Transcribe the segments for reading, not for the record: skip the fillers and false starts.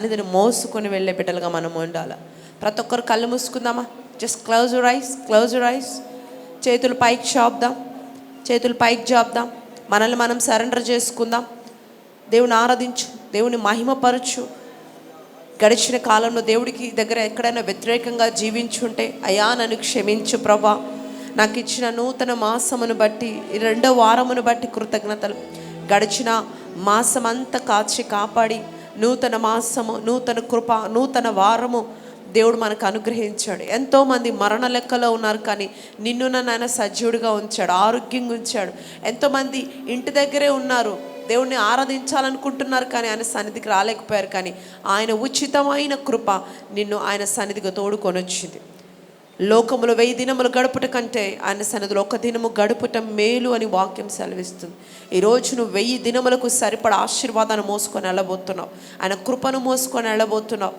సన్నిధిని మోసుకొని వెళ్ళే బిడ్డలుగా మనం ఉండాలి. ప్రతి ఒక్కరు కళ్ళు మూసుకుందామా? Just close your eyes, close your eyes. చేతులు పైకి చాపుదాం, చేతులు పైకి చాపుదాం. మనల్ని మనం సరెండర్ చేసుకుందాం. దేవుని ఆరాధించు, దేవుని మహిమపరచు. గడిచిన కాలంలో దేవుడికి దగ్గర ఎక్కడైనా వ్యతిరేకంగా జీవించుంటే, అయ్యా నన్ను క్షమించు ప్రభా, నాకు ఇచ్చిన నూతన మాసమును బట్టి, 2వ వారమును బట్టి కృతజ్ఞతలు. గడిచిన మాసం అంతా కాచి కాపాడి నూతన మాసము, నూతన కృప, నూతన వారము దేవుడు మనకు అనుగ్రహించాడు. ఎంతోమంది మరణ లెక్కలో ఉన్నారు, కానీ నిన్ను నన్ను సజీవుడిగా ఉంచాడు, ఆరోగ్యంగా ఉంచాడు. ఎంతోమంది ఇంటి దగ్గరే ఉన్నారు, దేవుణ్ణి ఆరాధించాలనుకుంటున్నారు, కానీ ఆయన సన్నిధికి రాలేకపోయారు. కానీ ఆయన ఉచితమైన కృప నిన్ను ఆయన సన్నిధికి తోడుకొని వచ్చింది. లోకములు 1000 దినములు గడుపుట కంటే ఆయన సన్నిధిలో 1 దినము గడుపుట మేలు అని వాక్యం సెలవిస్తుంది. ఈరోజు నువ్వు 1000 దినములకు సరిపడ ఆశీర్వాదాన్ని మోసుకొని వెళ్ళబోతున్నావు, ఆయన కృపను మోసుకొని వెళ్ళబోతున్నావు.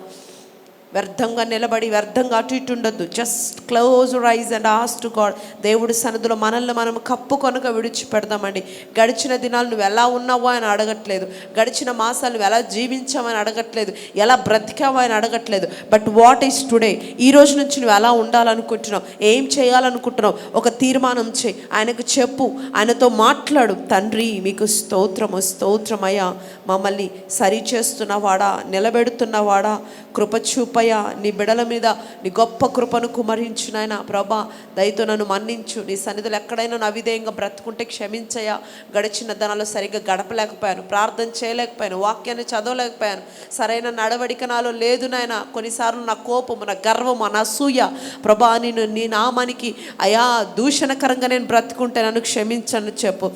వ్యర్థంగా నిలబడి వ్యర్థంగా అటు ఇటు ఉండొద్దు. Just close rise and ask to God. దేవుడి సన్నిధిలో మనల్ని మనం కప్పుకొనక విడిచిపెడదామండి. గడిచిన దినాలు నువ్వు ఎలా ఉన్నావో అని అడగట్లేదు, గడిచిన మాసాలు నువ్వు ఎలా జీవించావని అడగట్లేదు, ఎలా బ్రతికావో అని అడగట్లేదు. బట్ వాట్ ఈస్ టుడే, ఈ రోజు నుంచి నువ్వు ఎలా ఉండాలనుకుంటున్నావు, ఏం చేయాలనుకుంటున్నావు, ఒక తీర్మానం చేయి. ఆయనకు చెప్పు, ఆయనతో మాట్లాడు. తండ్రి మీకు స్తోత్రము, స్తోత్రమయ్యా, మమ్మల్ని సరి చేస్తున్నవాడా, నిలబెడుతున్నవాడా, కృప చూపయ్యా, నీ బిడల మీద నీ గొప్ప కృపను కుమరించు నాయన. ప్రభా దయతో నన్ను మన్నించు. నీ సన్నిధిలో ఎక్కడైనా నా విధేయంగా బ్రతుకుంటే క్షమించయ్యా. గడిచిన దినాల్లో సరిగ్గా గడపలేకపోయాను, ప్రార్థన చేయలేకపోయాను, వాక్యాన్ని చదవలేకపోయాను, సరైన నడవడిక నాలో లేదు నాయన. కొన్నిసార్లు నా కోపము, నా గర్వము, నా అసూయ ప్రభా నేను నీ నామానికి అయా దూషణకరంగా నేను బ్రతుకుంటే నన్ను క్షమించను చెప్పు.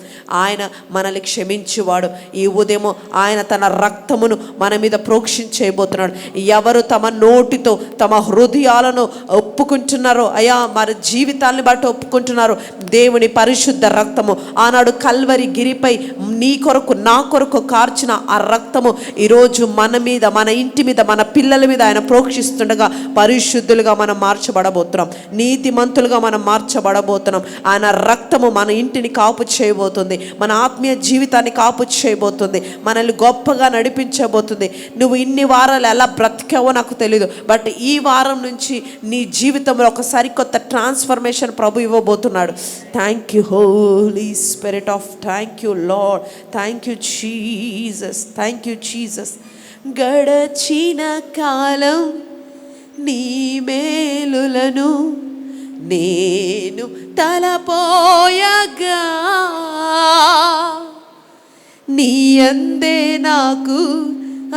ఆయన మనల్ని క్షమించేవాడు. ఈ ఉదయము ఆయన తన రక్తమును మన మీద ప్రోక్షించేయబోతున్నాడు. ఎవరు తమ నోటితో తమ హృదయాలను ఒప్పుకుంటున్నారో, అయా మరి జీవితాన్ని బట్టి ఒప్పుకుంటున్నారో, దేవుని పరిశుద్ధ రక్తము ఆనాడు కల్వరి గిరిపై నీ కొరకు నా కొరకు కార్చిన ఆ రక్తము ఈరోజు మన మీద, మన ఇంటి మీద, మన పిల్లల మీద ఆయన ప్రోక్షిస్తుండగా పరిశుద్ధులుగా మనం మార్చబడబోతున్నాం, నీతిమంతులుగా మనం మార్చబడబోతున్నాం. ఆయన రక్తము మన ఇంటిని కాపు చేయబోతుంది, మన ఆత్మీయ జీవితాన్ని కాపు చేయబోతుంది, మనల్ని గొప్పగా నడిపించబోతుంది. నువ్వు ఇన్ని వారాలు ఎలా బ్రతికావో నాకు తెలీదు, బట్ ఈ వారం నుంచి నీ జీవితంలో ఒక సరికొత్త ట్రాన్స్ఫర్మేషన్ ప్రభు ఇవ్వబోతున్నాడు. Thank you Holi Spirit of, thank you Lord, thank you Jesus, thank you Jesus. గడచిన కాలం నీ మేలులను నేను తలపోయగా, నీ అందే నాకు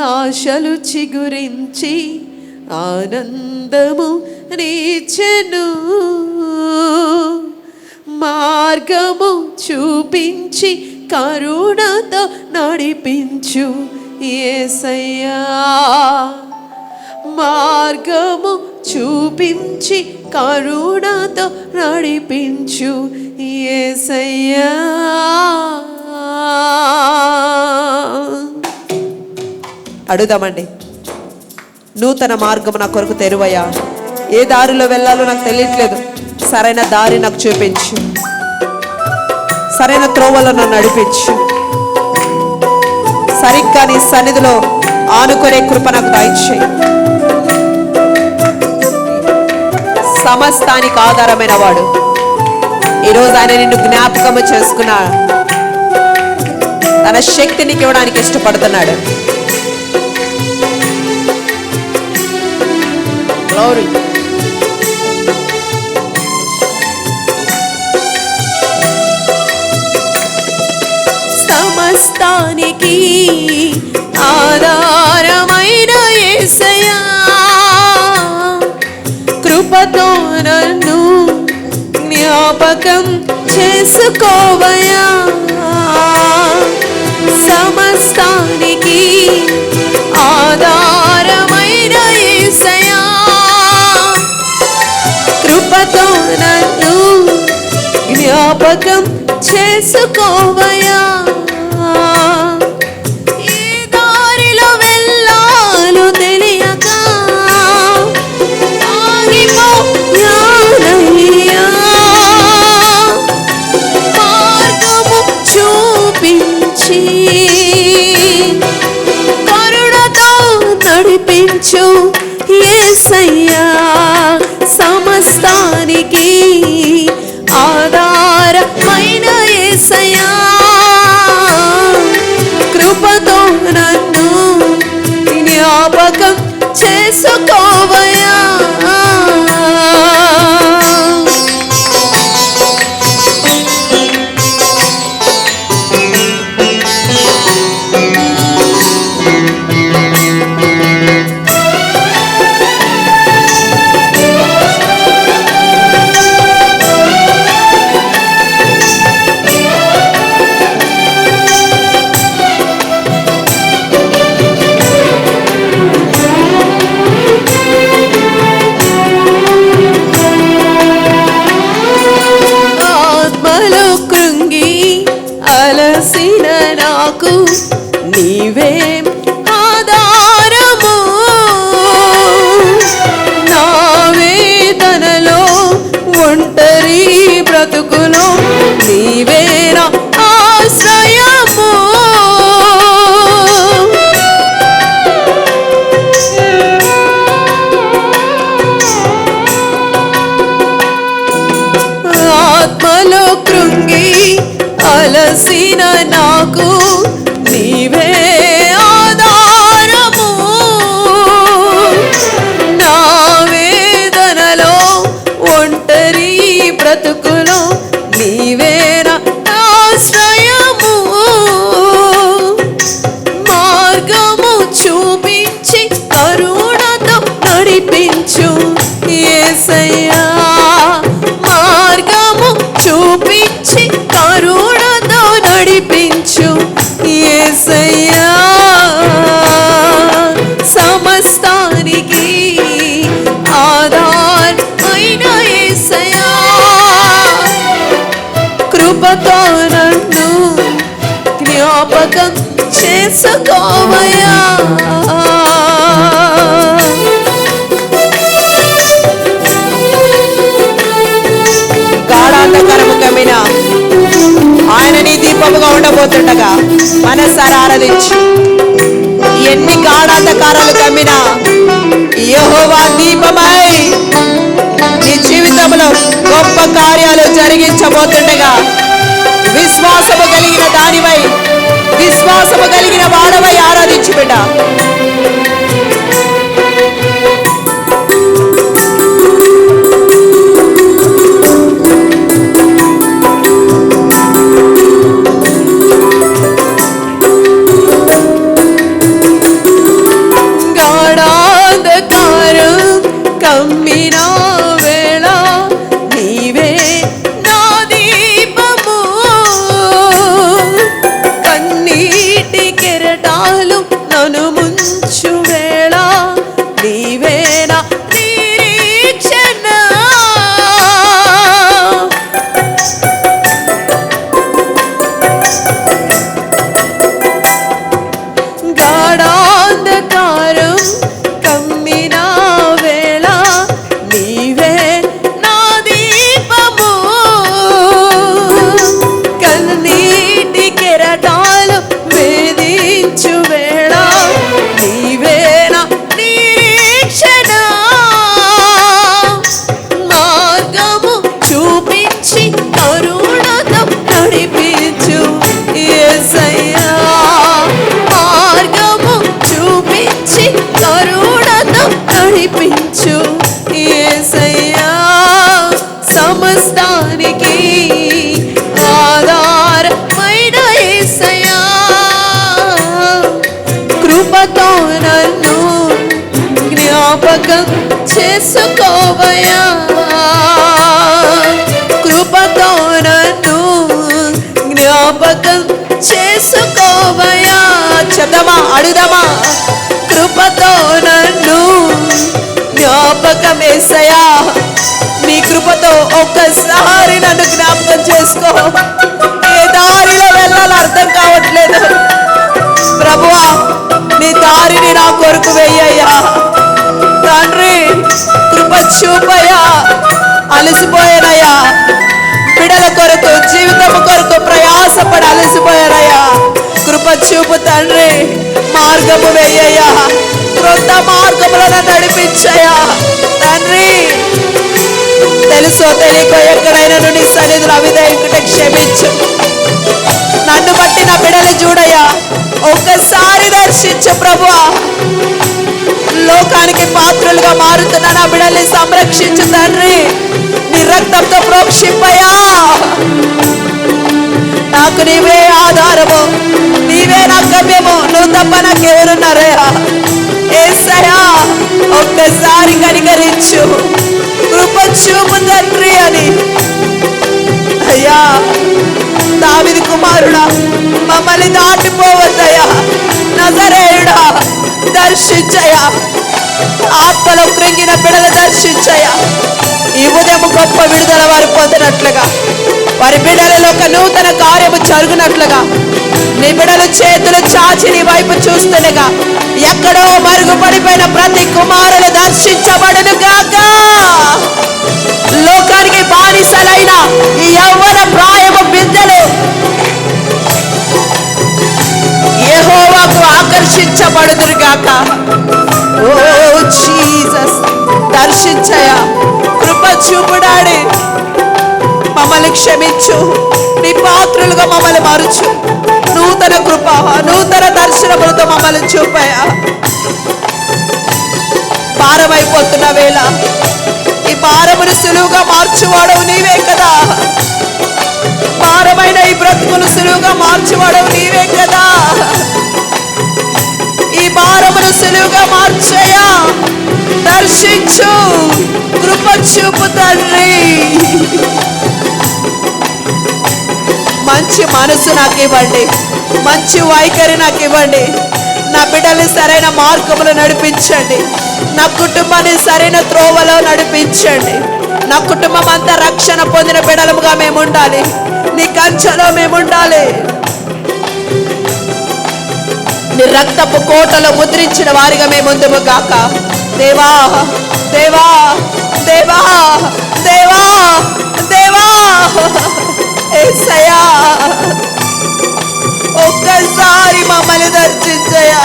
ఆశలు చిగురించి ఆనందము నీచెను. మార్గము చూపించి కరుణతో నడిపించు యేసయ్యా, మార్గము చూపించి కరుణతో నడిపించు యేసయ్యా. అడుగుదామండి, నూతన మార్గం నా కొరకు తెరువయ్యా. ఏ దారిలో వెళ్ళాలో నాకు తెలియట్లేదు, సరైన దారి నాకు చూపించు, సరైన త్రోవలో నన్ను నడిపించు. సరిగ్గా నీ సన్నిధిలో ఆనుకునే కృప నాకు దయచేయి. సమస్తానికి ఆధారమైన వాడు ఈరోజు ఆయన నిన్ను జ్ఞాపకము చేసుకున్నాడు, తన శక్తిని ఇవ్వడానికి ఇష్టపడుతున్నాడు. Glory. సమస్తానికి ఆధారమైన యేసయ్యా, కృపతో నన్ను జ్ఞాపకం చేసుకోవయ్యా. సమస్తానికి ఆధారమైన యేసయ్యా, కృపతో నన్ను జ్ఞాపకం చేసుకోవయ్యా. ఏ దారిలో వెళ్ళాలో తెలియక ఆగిపోయానయ్యా, మార్గము చూపించి కరుణతో నడిపి యేసయ్యా సమస్తానికి ఆధారమైన యేసయ్యా కృపతో నన్ను జ్ఞాపకం చేసుకోవయ్యా అలసిన నాకు నీవే ఆధారము నా వేదనలో ఒంటరి బ్రతుకులో నీవే నా ఆశ్రయము ఆత్మలో కృంగి అలసిన నాకు నీవే ఆధారము నా వేదనలో ఒంటరి బ్రతుకులో నీవే నా ఆశ్రయము మార్గము చూపించి కరుణతో నడిపించు యేసయ్యా మార్గము చూపించి కరుణతో నడిపించు యేసయ్యా సమస్తానికి ఆధారమైన యేసయ్యా కృపతో నన్ను జ్ఞాపకం చేసుకోవయ్యా గాఢాంధకారము కమ్మిన ఆయన నీ దీపముగా ఉండబోతుండగా మనసారా ఆరాధించు ఎన్ని గాఢాంధకారాలు కమ్మినా యెహోవా దీపమై నీ జీవితంలో గొప్ప కార్యాలు జరిగించబోతుండగా విశ్వాసము కలిగిన దానివై విశ్వాసము కలిగిన వాడవై ఆరాధించు బిడ్డ కమ్మినా వేళ నీవే నా దీపము కన్నీటి కెరటాలు నన్ను ముంచు వేళ నీవే నా నిరీక్షణ గాఢాంధకారం కమ్మినా నడిపించు యేసయ్యా సమస్తానికి ఆధారమైన యేసయ్యా కృపతో నన్ను జ్ఞాపకం చేసుకోవయ్యా కృపతో నన్ను జ్ఞాపకం చేసుకోవయ్యా చెప్దామా అడుగుదామా కృపతో నన్ను జ్ఞాపకం యేసయ్యా నీ కృపతో ఒక్కసారి నన్ను జ్ఞాపకం చేసుకో ఏ దారిలో వెళ్ళాలో అర్థం కావట్లేదు ప్రభువా నీ దారిని నా కొరకు వెయ్యయ్యా తండ్రి కృప చూపయ్యా అలసిపోయానయ్యా బిడల కొరకు జీవితం కొరకు ప్రయాసపడి అలసిపోయానయ్యా కృప చూపు తండ్రి మార్గము వెయ్యయ్యా క్రొత్త మార్గములను నడిపించయా తండ్రి. తెలుసో తెలియకో ఎక్కడైనా నీ సన్నిధిలో అవిధేయకుటే క్షమించు. నన్ను బట్టి నా బిడ్డలు చూడయ్యా, ఒక్కసారి దర్శించు ప్రభువా. లోకానికి పాత్రలుగా మారుతున్న నా బిడ్డల్ని సంరక్షించు తండ్రి. నీ రక్తంతో ప్రోక్షింపయ్యా. నాకు నీవే ఆధారము, నీవే నా గమ్యము, నువ్వు తప్ప నాకెవరున్నారయ్యా. యేసయ్యా ఒక్కసారి కనికరించు, కృప చూపు తండ్రి అని. అయ్యా దావీదు కుమారుడా, మమ్మల్ని దాటిపోవద్దయ్యా. నజరేయుడా దర్శించయ్యా. ఆత్మలో కృంగిన బిడ్డలు దర్శించయ్యా. ఈ ఉదయం గొప్ప విడుదల వారు పొందినట్లుగా, వారి బిడ్డలలో ఒక నూతన కార్యము జరుగునట్లుగా, నీ బిడ్డలు చేతులు చాచి నీ వైపు చూస్తుండగా ఎక్కడో మరుగుపడిపోయిన ప్రతి కుమారులు దర్శించబడును గాక. లోకానికి బానిసలైన ఈ యవ్వన ప్రాయము బిడ్డలు యెహోవాకు ఆకర్షించబడుదురు గాక. ఓ జీసస్ దర్శించయా, కృప చూపుడాడి. మమ్మల్ని క్షమించు, నీ పాత్రులుగా మమ్మల్ని మారుచు. నూతన కృప, నూతన దర్శనములతో మమ్మల్ని చూపయా. భారమైపోతున్న వేళ ఈ భారమును సులువుగా మార్చువాడవు నీవే కదా. భారమైన ఈ బ్రతుకును సులువుగా మార్చువాడవు నీవే కదా. ఈ భారమును సులువుగా మార్చయ్యా. దర్శించు, కృప చూపు తండ్రి. మంచి మనసు నాకు ఇవ్వండి, మంచి వైఖరి నాకు ఇవ్వండి. నా బిడ్డల్ని సరైన మార్గములో నడిపించండి. నా కుటుంబాన్ని సరైన త్రోవలో నడిపించండి. నా కుటుంబం అంతా రక్షణ పొందిన బిడ్డలుగా మేము ఉండాలి. నీ కంచెలో మేము ఉండాలి. నీ రక్తపు కోటలో ముద్రించిన వారిగా మేము ఉందుము గాక. దేవా దేవా దేవా దేవా దేవా యేసయ్యా ఒక్కసారి మమ్మల్ని దర్శించయ్యా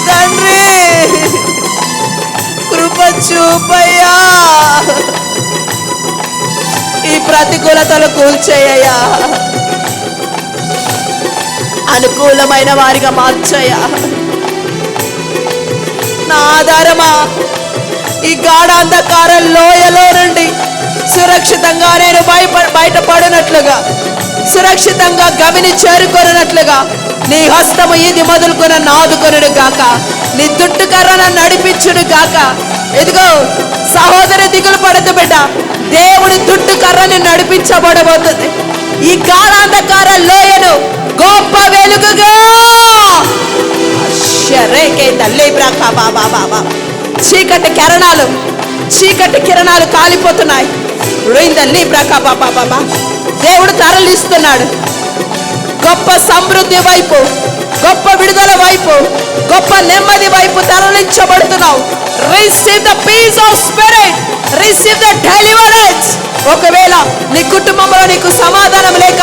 తండ్రి. కృప చూపయ్యా. ఈ ప్రతికూలతలు కూల్చేయ్యా. అనుకూలమైన వారిగా మార్చయ్యా. నా ఆధారమా, ఈ గాఢాంధకార లోయలో నుండి సురక్షితంగా నేను బయటపడినట్లుగా, సురక్షితంగా గవిని చేరుకొనున్నట్లుగా నీ హస్తము ఇది మొదలుకొని నాదుకొనుడు గాక. నీ దుట్టు కర్రను నడిపించుడు గాక. ఎదుగో సహోదరి, దిగులు పడదు బిడ్డ, దేవుడి దుట్టు కర్రని నడిపించబడబోతుంది. ఈ గాఢాంధకార లోయను గొప్ప వెలుగుగా చీకటి కిరణాలు కాలిపోతున్నాయి. దేవుడు తరలిస్తున్నాడు. గొప్ప సమృద్ధి వైపు, గొప్ప విడుదల వైపు, గొప్ప నెమ్మది వైపు తరలించబడుతున్నావు. Receive the peace of spirit, receive the deliverance. ఒకవేళ నీ కుటుంబంలో నీకు సమాధానం లేక,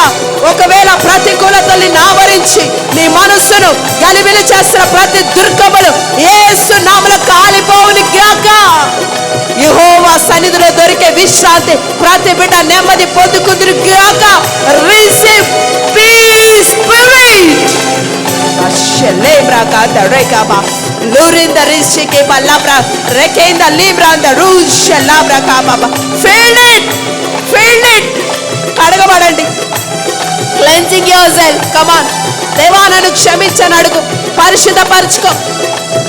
ఒకవేళ ప్రతికూలతల్ని ఆవరించి నీ మనస్సును గలిబిలి చేస్తున్న ప్రతి దుర్గములు యేసు నామములో కాలిపోవును గాక. యెహోవా సన్నిధిలో దొరికే విశ్రాంతి ప్రతి బిడ్డ నెమ్మది పొందుకుందురు గాక. Receive piece spirit. Lurinda rishike balabra rekenda libra and the rusha labra kababa. Feel it. అడగబడండి. Cleansing yourself. Come on. దేవా నన్ను క్షమించని అడుగు. పరిశుద్ధపరచుకో.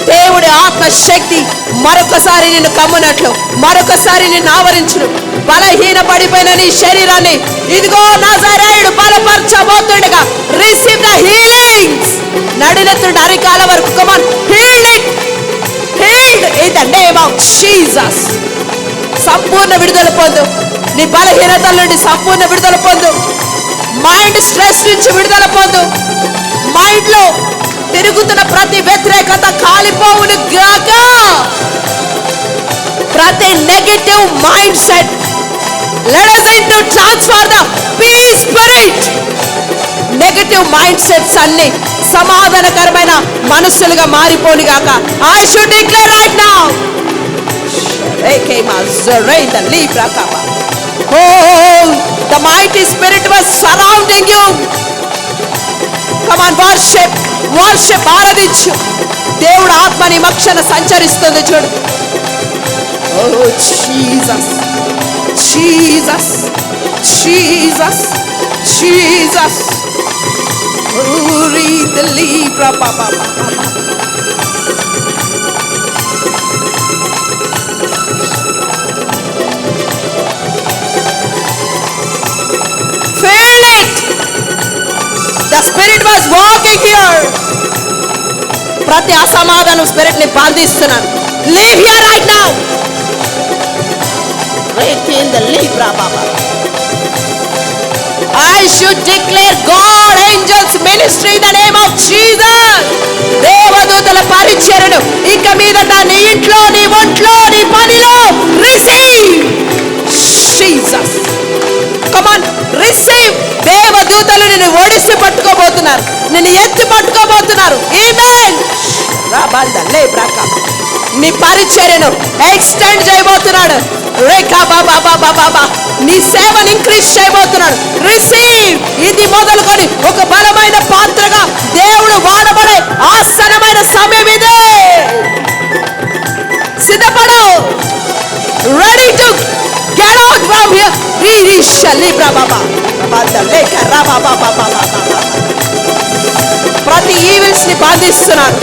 దేవుడి ఆత్మశక్తి మరొకసారి నిన్ను కమ్మునట్లు, మరొకసారి నిన్ను ఆవరించును. బలహీన పడిపోయిన నీ శరీరాన్ని ఇదిగో నజరేయుడు బలపరచబోతుండగా రిసీవ్ ద హీలింగ్స్. నడినెత్తుడు అరికాల వరకు come on. Healed in the name of Jesus. సంపూర్ణ విడుదల పొందు. నీ బలహీనతల నుండి సంపూర్ణ విడుదల పొందు. మైండ్ స్ట్రెస్ నుంచి విడుదల పొందు. మైండ్ లో తిరుగుతున్న ప్రతి వ్యతిరేకత కాలిపోవును గాక. ప్రతి negative mind set let us into transfer the peace spirit. Negative mind sets అన్ని సమాధానకరమైన మనస్సులుగా మారిపోను గాక. I should declare right now. Oh, the mighty spirit was surrounding you. Come on, worship, worship, ఆరాధించు. దేవుడు ఆత్మ నీ మక్షణ సంచరిస్తుంది చూడు. Oh Jesus, Jesus, Jesus, Jesus. Oh, read the Libra, Papa. Feel it. The spirit was walking here. ప్రతి అసమాధానం spirit ని బంధిస్తున్నాను. Leave here right now. Break in the Libra, Baba. I should declare God angels ministry in the name of Jesus. దేవదూతల పరిచర్యను ఇక మీదట నీ ఇంట్లో, నీ ఒంట్లో, నీ పనిలో receive. Jesus. Come on, receive. దేవదూతలు నిన్ను ఒడిసి పట్టుకోబోతున్నారు, నిన్ను ఎత్తి పట్టుకోబోతున్నారు. Amen. రాబంద లేబ్రాక నీ పరిచర్యను ఎక్స్టెండ్ చేయబోతున్నాడు. రేఖా బాబా బాబా బాబా నీ సేవను ఇంక్రీజ్ చేయబోతున్నాడు. రిసీవ్. ఇది మొదలుకొని ఒక బలమైన పాత్రగా దేవుడు వాడబడే ఆసనమైన సమయం ఇదే. సిద్ధపడు. Ready to get out from here. రీ షలి బాబా బాబా లేక రా బాబా బాబా బాబా. ప్రతి ఈవిల్స్ ని బాధిస్తున్నారు,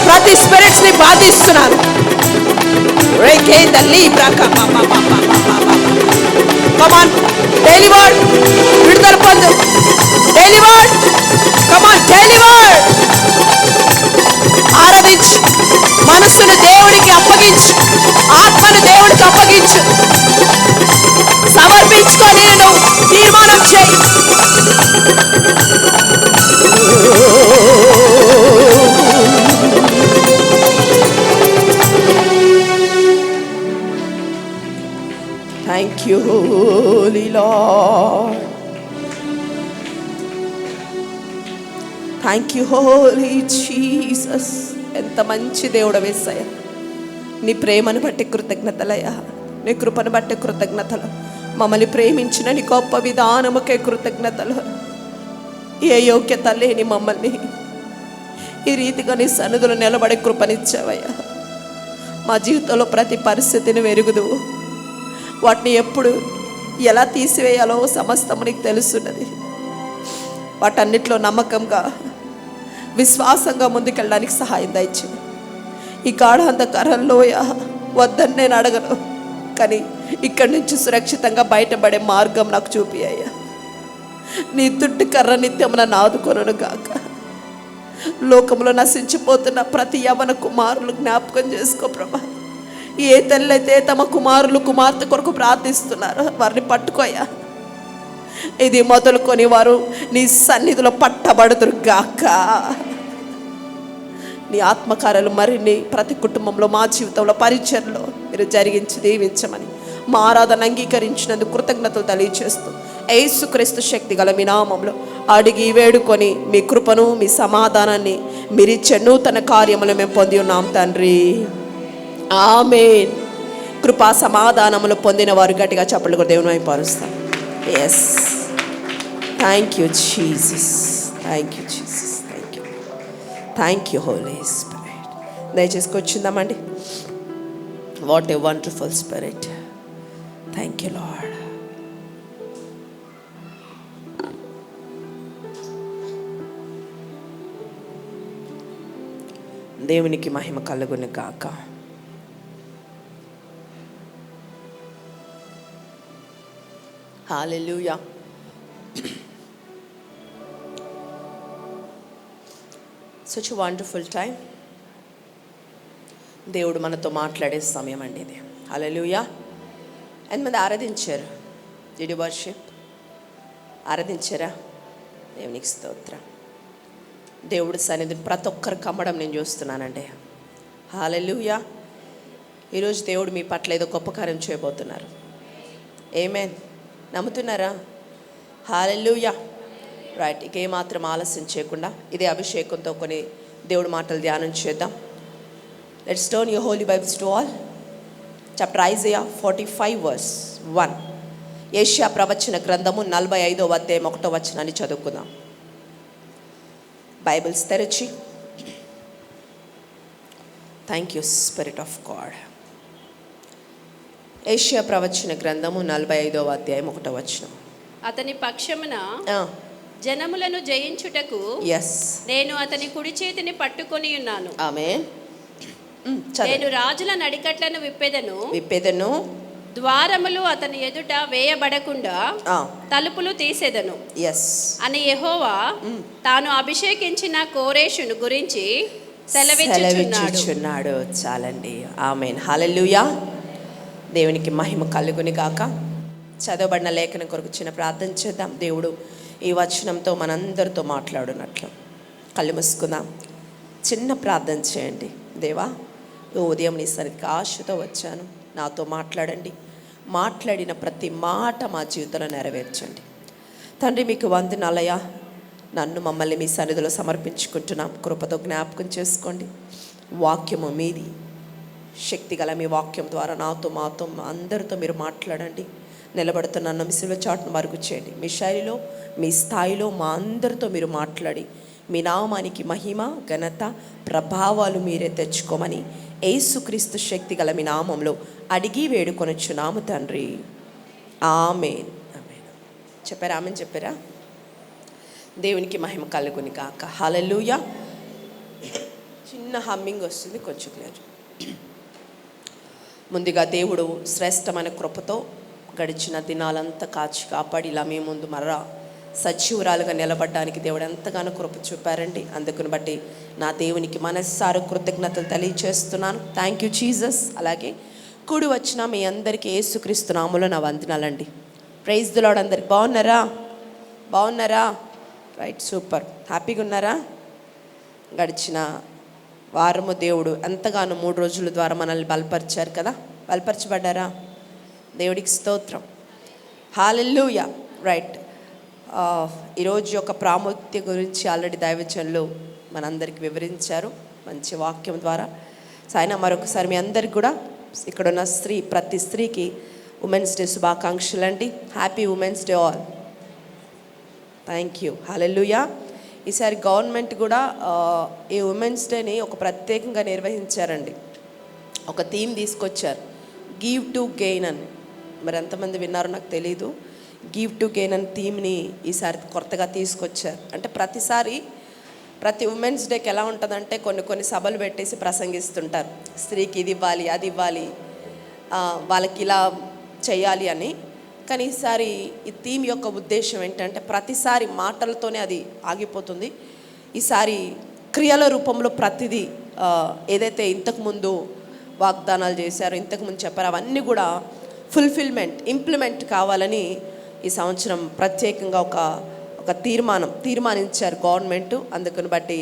ప్రతి స్పిరిట్స్ ని బాధిస్తున్నారు. Come on, delivered. విడుదల పొందు. Delivered. Come on, delivered. ఆరాధించు. మనస్సును దేవుడికి అప్పగించు, ఆత్మను దేవుడికి అప్పగించు. సమర్పించుకొని నువ్వు తీర్మానం చేయి. Thank you, Holy Lord. Thank you, Holy Jesus. ఎంత మంచి దేవుడు యేసయ్య. నీ ప్రేమను బట్టి కృతజ్ఞతలయ్యా, నీ కృపను బట్టి కృతజ్ఞతలు. మమ్మల్ని ప్రేమించిన నీ గొప్ప విధానముకే కృతజ్ఞతలు. ఏ యోగ్యత లేని మమ్మల్ని ఈ రీతిగా నీ సన్నిధిలో నిలబడే కృపనిచ్చావయ్యా. మా జీవితంలో ప్రతి పరిస్థితిని వెరుగుదువు. వాటిని ఎప్పుడు ఎలా తీసివేయాలో సమస్తము నీకు తెలుసున్నది. వాటన్నిటిలో నమ్మకంగా, విశ్వాసంగా ముందుకెళ్ళడానికి సహాయం దయచు. ఈ గాఢాంధకారంలోయ వద్దని నేను అడగను, కానీ ఇక్కడి నుంచి సురక్షితంగా బయటపడే మార్గం నాకు చూపియ్యా. నీ దుడ్డు కర్ర నిత్యం నన్ను ఆదుకొనును గాక. లోకంలో నశించిపోతున్న ప్రతి యవన కుమారులు జ్ఞాపకం చేసుకో ప్రభా. ఏ తల్లైతే తమ కుమారులు కుమార్తె కొరకు ప్రార్థిస్తున్నారు వారిని పట్టుకోయా. ఇది మొదలుకొని వారు నీ సన్నిధిలో పట్టబడుదురు గాక. నీ ఆత్మకార్యాలు మరిన్ని ప్రతి కుటుంబంలో, మా జీవితంలో, పరిచర్లో మీరు జరిగించి దీవించమని మా ఆరాధన అంగీకరించినందుకు కృతజ్ఞతలు తెలియజేస్తూ యేసుక్రీస్తు శక్తి గల మీ నామంలో అడిగి వేడుకొని మీ కృపను, మీ సమాధానాన్ని, మీరిచ్చే నూతన కార్యములు మేము పొంది ఉన్నాం తండ్రి. ఆమేన్. కృపా సమాధానములు పొందిన వారు గట్టిగా చప్పట్లు కూడా దేవుని వైపు పారుస్తాం. Yes, thank you Jesus, thank you Jesus, thank you, thank you Holi spirit. దయచేసి కూర్చుందామండి. What a wonderful spirit. Thank you lord. దేవునికి మహిమ కలుగును గాక. హల్లెలూయా. such a wonderful time. దేవుడు మనతో మాట్లాడే సమయం అండి ఇది. హల్లెలూయా. ఎంతమంది ఆరాధించారు? Did you worship? ఆరాధించారా? దేవునికి స్తోత్రం. దేవుడి సన్నిధిని ప్రతి ఒక్కరు కమ్మడం నేను చూస్తున్నానండి. హల్లెలూయా. ఈరోజు దేవుడు మీ పట్ల ఏదో గొప్ప కార్యం చేయబోతున్నారు. ఆమేన్. నమ్ముతున్నారా? హల్లెలూయా. రైట్, ఇక ఏమాత్రం ఆలస్యం చేయకుండా ఇదే అభిషేకంతో కొన్ని దేవుడి మాటలు ధ్యానం చేద్దాం. Let's turn your Holy Bibles to all chapter Isaiah 45 verse 1. యెషయా ప్రవచన గ్రంథము 45వ అధ్యాయం 1వ వచనాన్ని చదువుకుందాం. బైబిల్స్ తెరచి. Thank you spirit of God. యెషయా ప్రవచన గ్రంథము 45వ అధ్యాయం 1వ వచనం. అతని పక్షమున జనములను జయించుటకు నేను అతని కుడి చేతిని పట్టుకొని ఉన్నాను. ఆమేన్. నేను రాజుల నడికట్లను విప్పెదను, ద్వారములు అతని ఎదుట వేయబడకుండా తలుపులు తీసేదను అని యెహోవా తాను అభిషేకించిన కోరేషును గురించి సెలవిచ్చుచున్నాడు. చాలండి. ఆమేన్. హల్లెలూయా. దేవునికి మహిమ కలుగుని గాక. చదవబడిన లేఖనం కొరకు చిన్న ప్రార్థన చేద్దాం. దేవుడు ఈ వచనంతో మనందరితో మాట్లాడునట్లు కళ్ళు మూసుకుందాం. చిన్న ప్రార్థన చేయండి. దేవా, ఉదయం నీ సన్నిధికి ఆశతో వచ్చాను, నాతో మాట్లాడండి. మాట్లాడిన ప్రతి మాట మా జీవితంలో నెరవేర్చండి. తండ్రి, మీకు వందనాలయ్యా. నన్ను మమ్మల్ని మీ సన్నిధిలో సమర్పించుకుంటున్నాం. కృపతో జ్ఞాపకం చేసుకోండి. వాక్యము మీది, శక్తి గల మీ వాక్యం ద్వారా నాతో, మాతో, అందరితో మీరు మాట్లాడండి. నిలబడుతున్న మీ శిలువ చాటును మరుగు చేయండి. మీ శైలిలో, మీ స్థాయిలో మా అందరితో మీరు మాట్లాడి మీ నామానికి మహిమ, ఘనత, ప్రభావాలు మీరే తెచ్చుకోమని యేసుక్రీస్తు శక్తి గల మీ నామంలో అడిగి వేడుకొనొచ్చున్నాము తండ్రి. ఆమేన్. ఆమేన్. చెప్పారా? ఆమేన్ చెప్పారా? దేవునికి మహిమ కలుగుని గాక. హల్లెలూయా. చిన్న హమ్మింగ్ వస్తుంది, కొంచెం క్లియర్. ముందుగా దేవుడు శ్రేష్టమైన కృపతో గడిచిన దినాలంతా కాచి కాపాడి ఇలా మీ ముందు మరలా సజీవురాలుగా నిలబడడానికి దేవుడు ఎంతగానో కృప చూపారండి. అందుకుని బట్టి నా దేవునికి మనస్సారు కృతజ్ఞతలు తెలియచేస్తున్నాను. Thank you Jesus. అలాగే కూడి వచ్చిన మీ అందరికీ యేసుక్రీస్తు నామములో నా వందనాలండి. Praise the Lord. అందరికి బాగున్నారా? Right, super. హ్యాపీగా ఉన్నారా? గడిచిన వారము దేవుడు ఎంతగానో 3 రోజుల ద్వారా మనల్ని బలపరిచారు కదా. బలపరచబడ్డారా? దేవుడికి స్తోత్రం. హల్లెలూయా. రైట్, ఈరోజు యొక్క ప్రాముఖ్యత గురించి ఆల్రెడీ దైవజనులు మనందరికి వివరించారు మంచి వాక్యం ద్వారా. ఆయన మరొకసారి మీ అందరికి కూడా ఇక్కడున్న ప్రతి స్త్రీకి ఉమెన్స్ డే శుభాకాంక్షలు అండి. Happy women's day all. Thank you. Hallelujah. ఈసారి గవర్నమెంట్ కూడా ఈ ఉమెన్స్ డేని ఒక ప్రత్యేకంగా నిర్వహించారండి. ఒక థీమ్ తీసుకొచ్చారు, గివ్ టు గెయిన్ అని. మరి ఎంతమంది విన్నారో నాకు తెలీదు. గివ్ టు గెయిన్ అని థీమ్ని ఈసారి కొత్తగా తీసుకొచ్చారు. అంటే ప్రతి ఉమెన్స్ డేకి ఎలా ఉంటుందంటే కొన్ని సభలు పెట్టేసి ప్రసంగిస్తుంటారు, స్త్రీకి ఇది ఇవ్వాలి, అది ఇవ్వాలి, వాళ్ళకి ఇలా చేయాలి అని. కానీ ఈసారి ఈ థీమ్ యొక్క ఉద్దేశం ఏంటంటే ప్రతిసారి మాటలతోనే అది ఆగిపోతుంది. ఈసారి క్రియల రూపంలో ప్రతిదీ ఏదైతే ఇంతకుముందు వాగ్దానాలు చేశారో, ఇంతకుముందు చెప్పారో అవన్నీ కూడా ఇంప్లిమెంట్ కావాలని ఈ సంవత్సరం ప్రత్యేకంగా ఒక తీర్మానించారు గవర్నమెంట్. అందుకని బట్టి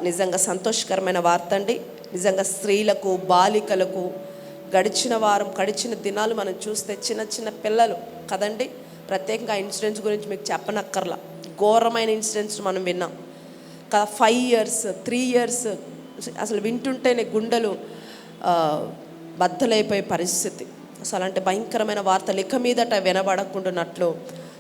నిజంగా సంతోషకరమైన వార్త అండి. నిజంగా స్త్రీలకు, బాలికలకు గడిచిన దినాలు మనం చూస్తే చిన్న పిల్లలు కదండి. ప్రత్యేకంగా ఇన్సిడెంట్స్ గురించి మీకు చెప్పనక్కర్లా. ఘోరమైన ఇన్సిడెంట్స్ మనం విన్నాం కదా. 5 years 3 years అసలు వింటుంటేనే గుండెలు బద్దలైపోయే పరిస్థితి. అసలు అలాంటి భయంకరమైన వార్తలు ఇక మీదట వినబడకుండానట్లు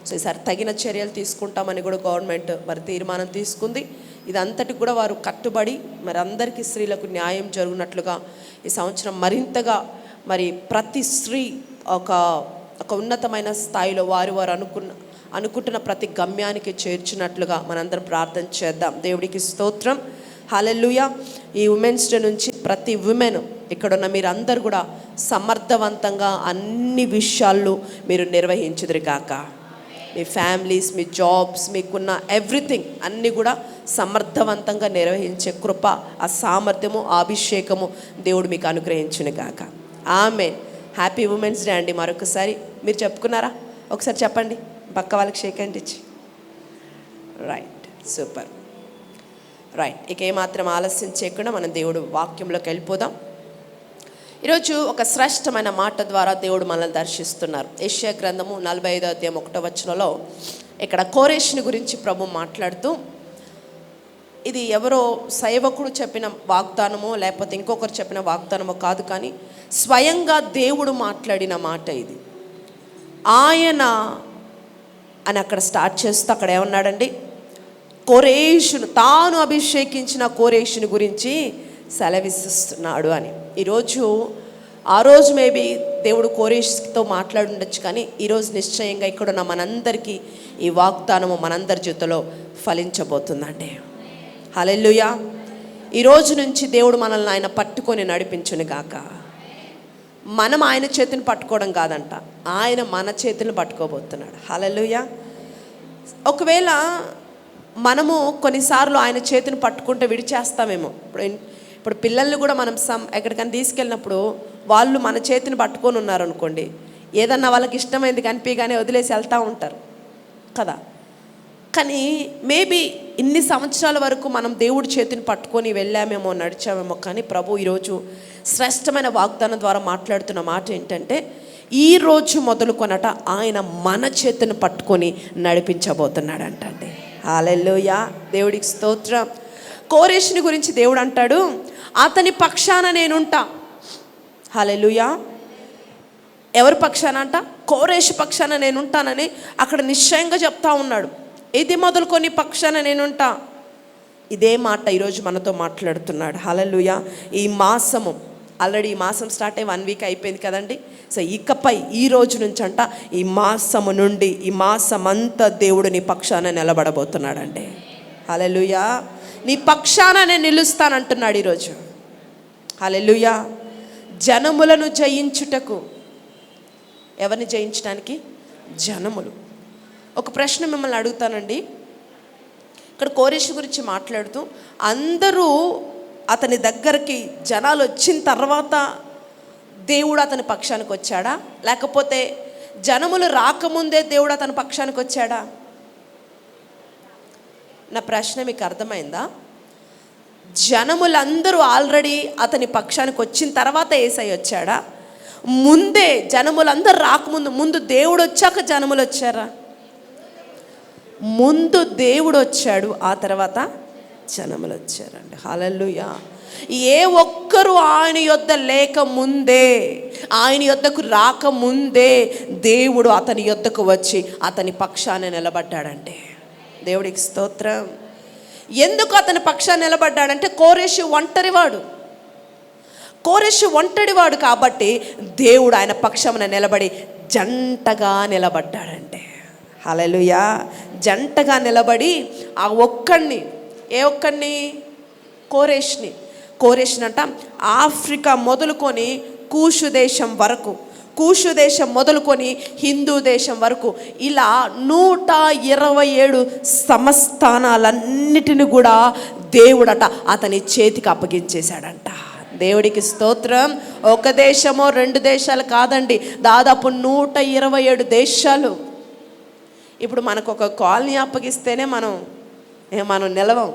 సో ఈసారి తగిన చర్యలు తీసుకుంటామని కూడా గవర్నమెంట్ మరి తీర్మానం తీసుకుంది. ఇదంతటి కూడా వారు కట్టుబడి మరి అందరికీ స్త్రీలకు న్యాయం జరుగునట్లుగా ఈ సంవత్సరం మరింతగా మరి ప్రతి స్త్రీ ఒక ఉన్నతమైన స్థాయిలో వారు అనుకుంటున్న ప్రతి గమ్యానికి చేర్చినట్లుగా మనందరం ప్రార్థన చేద్దాం. దేవుడికి స్తోత్రం. హల్లెలూయా. ఈ ఉమెన్స్ డే నుంచి ప్రతి ఉమెన్ ఇక్కడున్న మీరందరూ కూడా సమర్థవంతంగా అన్ని విషయాల్లో మీరు నిర్వహించుదురు గాక. మీ ఫ్యామిలీస్, మీ జాబ్స్, మీకున్న ఎవ్రీథింగ్ అన్నీ కూడా సమర్థవంతంగా నిర్వహించే కృప, ఆ సామర్థ్యము, ఆ అభిషేకము దేవుడు మీకు అనుగ్రహించును గాక. ఆమేన్. హ్యాపీ ఉమెన్స్ డే అండి. మరొకసారి మీరు చెప్పుకున్నారా? ఒకసారి చెప్పండి, పక్క వాళ్ళకి షేక్ హ్యాండ్ ఇచ్చి. Right, super. రైట్, ఇక ఏమాత్రం ఆలస్యం చేయకుండా మనం దేవుడు వాక్యంలోకి వెళ్ళిపోదాం. ఈరోజు ఒక శ్రేష్టమైన మాట ద్వారా దేవుడు మనల్ని దర్శిస్తున్నారు. యెషయా గ్రంథము 45వ అధ్యాయం 1వ వచనంలో ఇక్కడ కోరేషుని గురించి ప్రభు మాట్లాడుతూ, ఇది ఎవరో సేవకుడు చెప్పిన వాగ్దానమో లేకపోతే ఇంకొకరు చెప్పిన వాగ్దానమో కాదు, కానీ స్వయంగా దేవుడు మాట్లాడిన మాట ఇది. ఆయన అని అక్కడ స్టార్ట్ చేస్తూ అక్కడ ఏమన్నాడండి, కోరేషును, తాను అభిషేకించిన కోరేషుని గురించి సెలవిస్తున్నాడు అని. ఈరోజు ఆ రోజు మేబీ దేవుడు కోరేషుతో మాట్లాడి ఉండొచ్చు, కానీ ఈరోజు నిశ్చయంగా ఇక్కడున్న మనందరికీ ఈ వాగ్దానము మనందరి జీవితంలో ఫలించబోతుందండి. హల్లెలూయా. ఈరోజు నుంచి దేవుడు మనల్ని ఆయన పట్టుకొని నడిపించును గాక. మనం ఆయన చేతిని పట్టుకోవడం కాదంట, ఆయన మన చేతిని పట్టుకోబోతున్నాడు. హల్లెలూయా. ఒకవేళ మనము కొన్నిసార్లు ఆయన చేతిని పట్టుకుంటే విడిచేస్తామేమో. ఇప్పుడు పిల్లల్ని కూడా మనం ఎక్కడికైనా తీసుకెళ్ళినప్పుడు వాళ్ళు మన చేతిని పట్టుకొని ఉన్నారనుకోండి, ఏదన్నా వాళ్ళకి ఇష్టమైంది కనిపించగానే వదిలేసి వెళ్తూ ఉంటారు కదా. కానీ మేబీ ఇన్ని సంవత్సరాల వరకు మనం దేవుడి చేతిని పట్టుకొని వెళ్ళామేమో, నడిచామేమో, కానీ ప్రభు ఈరోజు శ్రేష్టమైన వాగ్దానం ద్వారా మాట్లాడుతున్న మాట ఏంటంటే, ఈరోజు మొదలుకొనట ఆయన మన చేతిని పట్టుకొని నడిపించబోతున్నాడంట అండి. హల్లెలూయా. దేవుడికి స్తోత్రం. కోరేషుని గురించి దేవుడు అంటాడు, అతని పక్షాన నేనుంటా. హల్లెలూయా. ఎవరి పక్షాన అంట? కోరేషు పక్షాన నేనుంటానని అక్కడ నిశ్చయంగా చెప్తా ఉన్నాడు. ఇది మొదలుకొని పక్షాన నేనుంటా. ఇదే మాట ఈరోజు మనతో మాట్లాడుతున్నాడు. హల్లెలూయా. ఈ మాసము ఆల్రెడీ ఈ మాసం స్టార్ట్ అయ్యి 1 వీక్ అయిపోయింది కదండి. సో ఇకపై ఈ రోజు నుంచి అంట, ఈ మాసము నుండి ఈ మాసం అంతా దేవుడు నీ పక్షాన నిలబడబోతున్నాడండి. హల్లెలూయా. నీ పక్షాన నేను నిలుస్తానంటున్నాడు ఈరోజు. హల్లెలూయా. జనములను జయించుటకు. ఎవరిని జయించడానికి? జనములు. ఒక ప్రశ్న మిమ్మల్ని అడుగుతానండి. ఇక్కడ కోరేషు గురించి మాట్లాడుతూ, అందరూ అతని దగ్గరికి జనాలు వచ్చిన తర్వాత దేవుడు అతని పక్షానికి వచ్చాడా, లేకపోతే జనములు రాకముందే దేవుడు అతని పక్షానికి వచ్చాడా? నా ప్రశ్న మీకు అర్థమైందా? జనములందరూ ఆల్రెడీ అతని పక్షానికి వచ్చిన తర్వాత యేసయ్య వచ్చాడా, ముందే జనములందరూ రాకముందు, ముందు దేవుడు వచ్చాక జనములు వచ్చారా? ముందు దేవుడు వచ్చాడు, ఆ తర్వాత జనములు వచ్చారండి. హల్లెలూయా. ఏ ఒక్కరు ఆయన యొద్ద లేక ముందే, ఆయన యొద్దకు రాకముందే దేవుడు అతని యొద్దకు వచ్చి అతని పక్షాన నిలబడ్డాడండి. దేవుడికి స్తోత్రం. ఎందుకు అతని పక్షాన నిలబడ్డాడంటే, కోరేషు ఒంటరివాడు. కోరేషు ఒంటరివాడు కాబట్టి దేవుడు ఆయన పక్షమున నిలబడి జంటగా నిలబడ్డాడండి. హల్లెలూయా. జంటగా నిలబడి ఆ ఒక్కడిని, ఏ ఒక్కడిని? కోరేషుని అంట ఆఫ్రికా మొదలుకొని కూషు దేశం వరకు, కూషు దేశం మొదలుకొని హిందూ దేశం వరకు, ఇలా 127 సంస్థానాలన్నిటిని కూడా దేవుడట అతని చేతికి అప్పగించేశాడంట. దేవుడికి స్తోత్రం. ఒక దేశమో 2 దేశాలు కాదండి, దాదాపు 127 దేశాలు. ఇప్పుడు మనకు ఒక కాలనీ అప్పగిస్తేనే మనం నిలవం,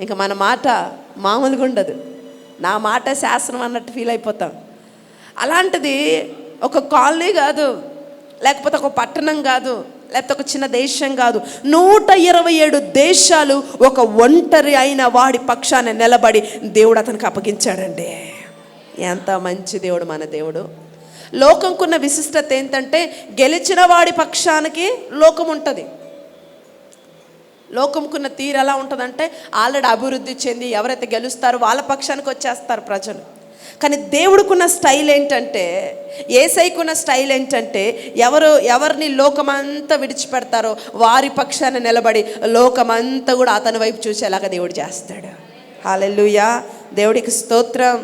ఇంకా మన మాట మామూలుగా ఉండదు. నా మాట శాసనం అన్నట్టు ఫీల్ అయిపోతాం. అలాంటిది ఒక కాలనీ కాదు, లేకపోతే ఒక పట్టణం కాదు, లేకపోతే ఒక చిన్న దేశం కాదు, 127 దేశాలు ఒక ఒంటరి అయిన వాడి పక్షాన నిలబడి దేవుడు అతనికి అప్పగించాడండి. ఎంత మంచి దేవుడు మన దేవుడు. లోకంకున్న విశిష్టత ఏంటంటే, గెలిచిన వాడి పక్షానికి లోకం ఉంటుంది. లోకంకున్న తీరు ఎలా ఉంటుందంటే, ఆల్రెడీ అభివృద్ధి చెంది ఎవరైతే గెలుస్తారో వాళ్ళ పక్షానికి వచ్చేస్తారు ప్రజలు. కానీ దేవుడికున్న స్టైల్ ఏంటంటే, యేసయ్యకున్న స్టైల్ ఏంటంటే, ఎవరిని లోకమంతా విడిచిపెడతారో వారి పక్షాన నిలబడి లోకమంతా కూడా అతని వైపు చూసేలాగా దేవుడు చేస్తాడు. హల్లెలూయా. దేవుడికి స్తోత్రం.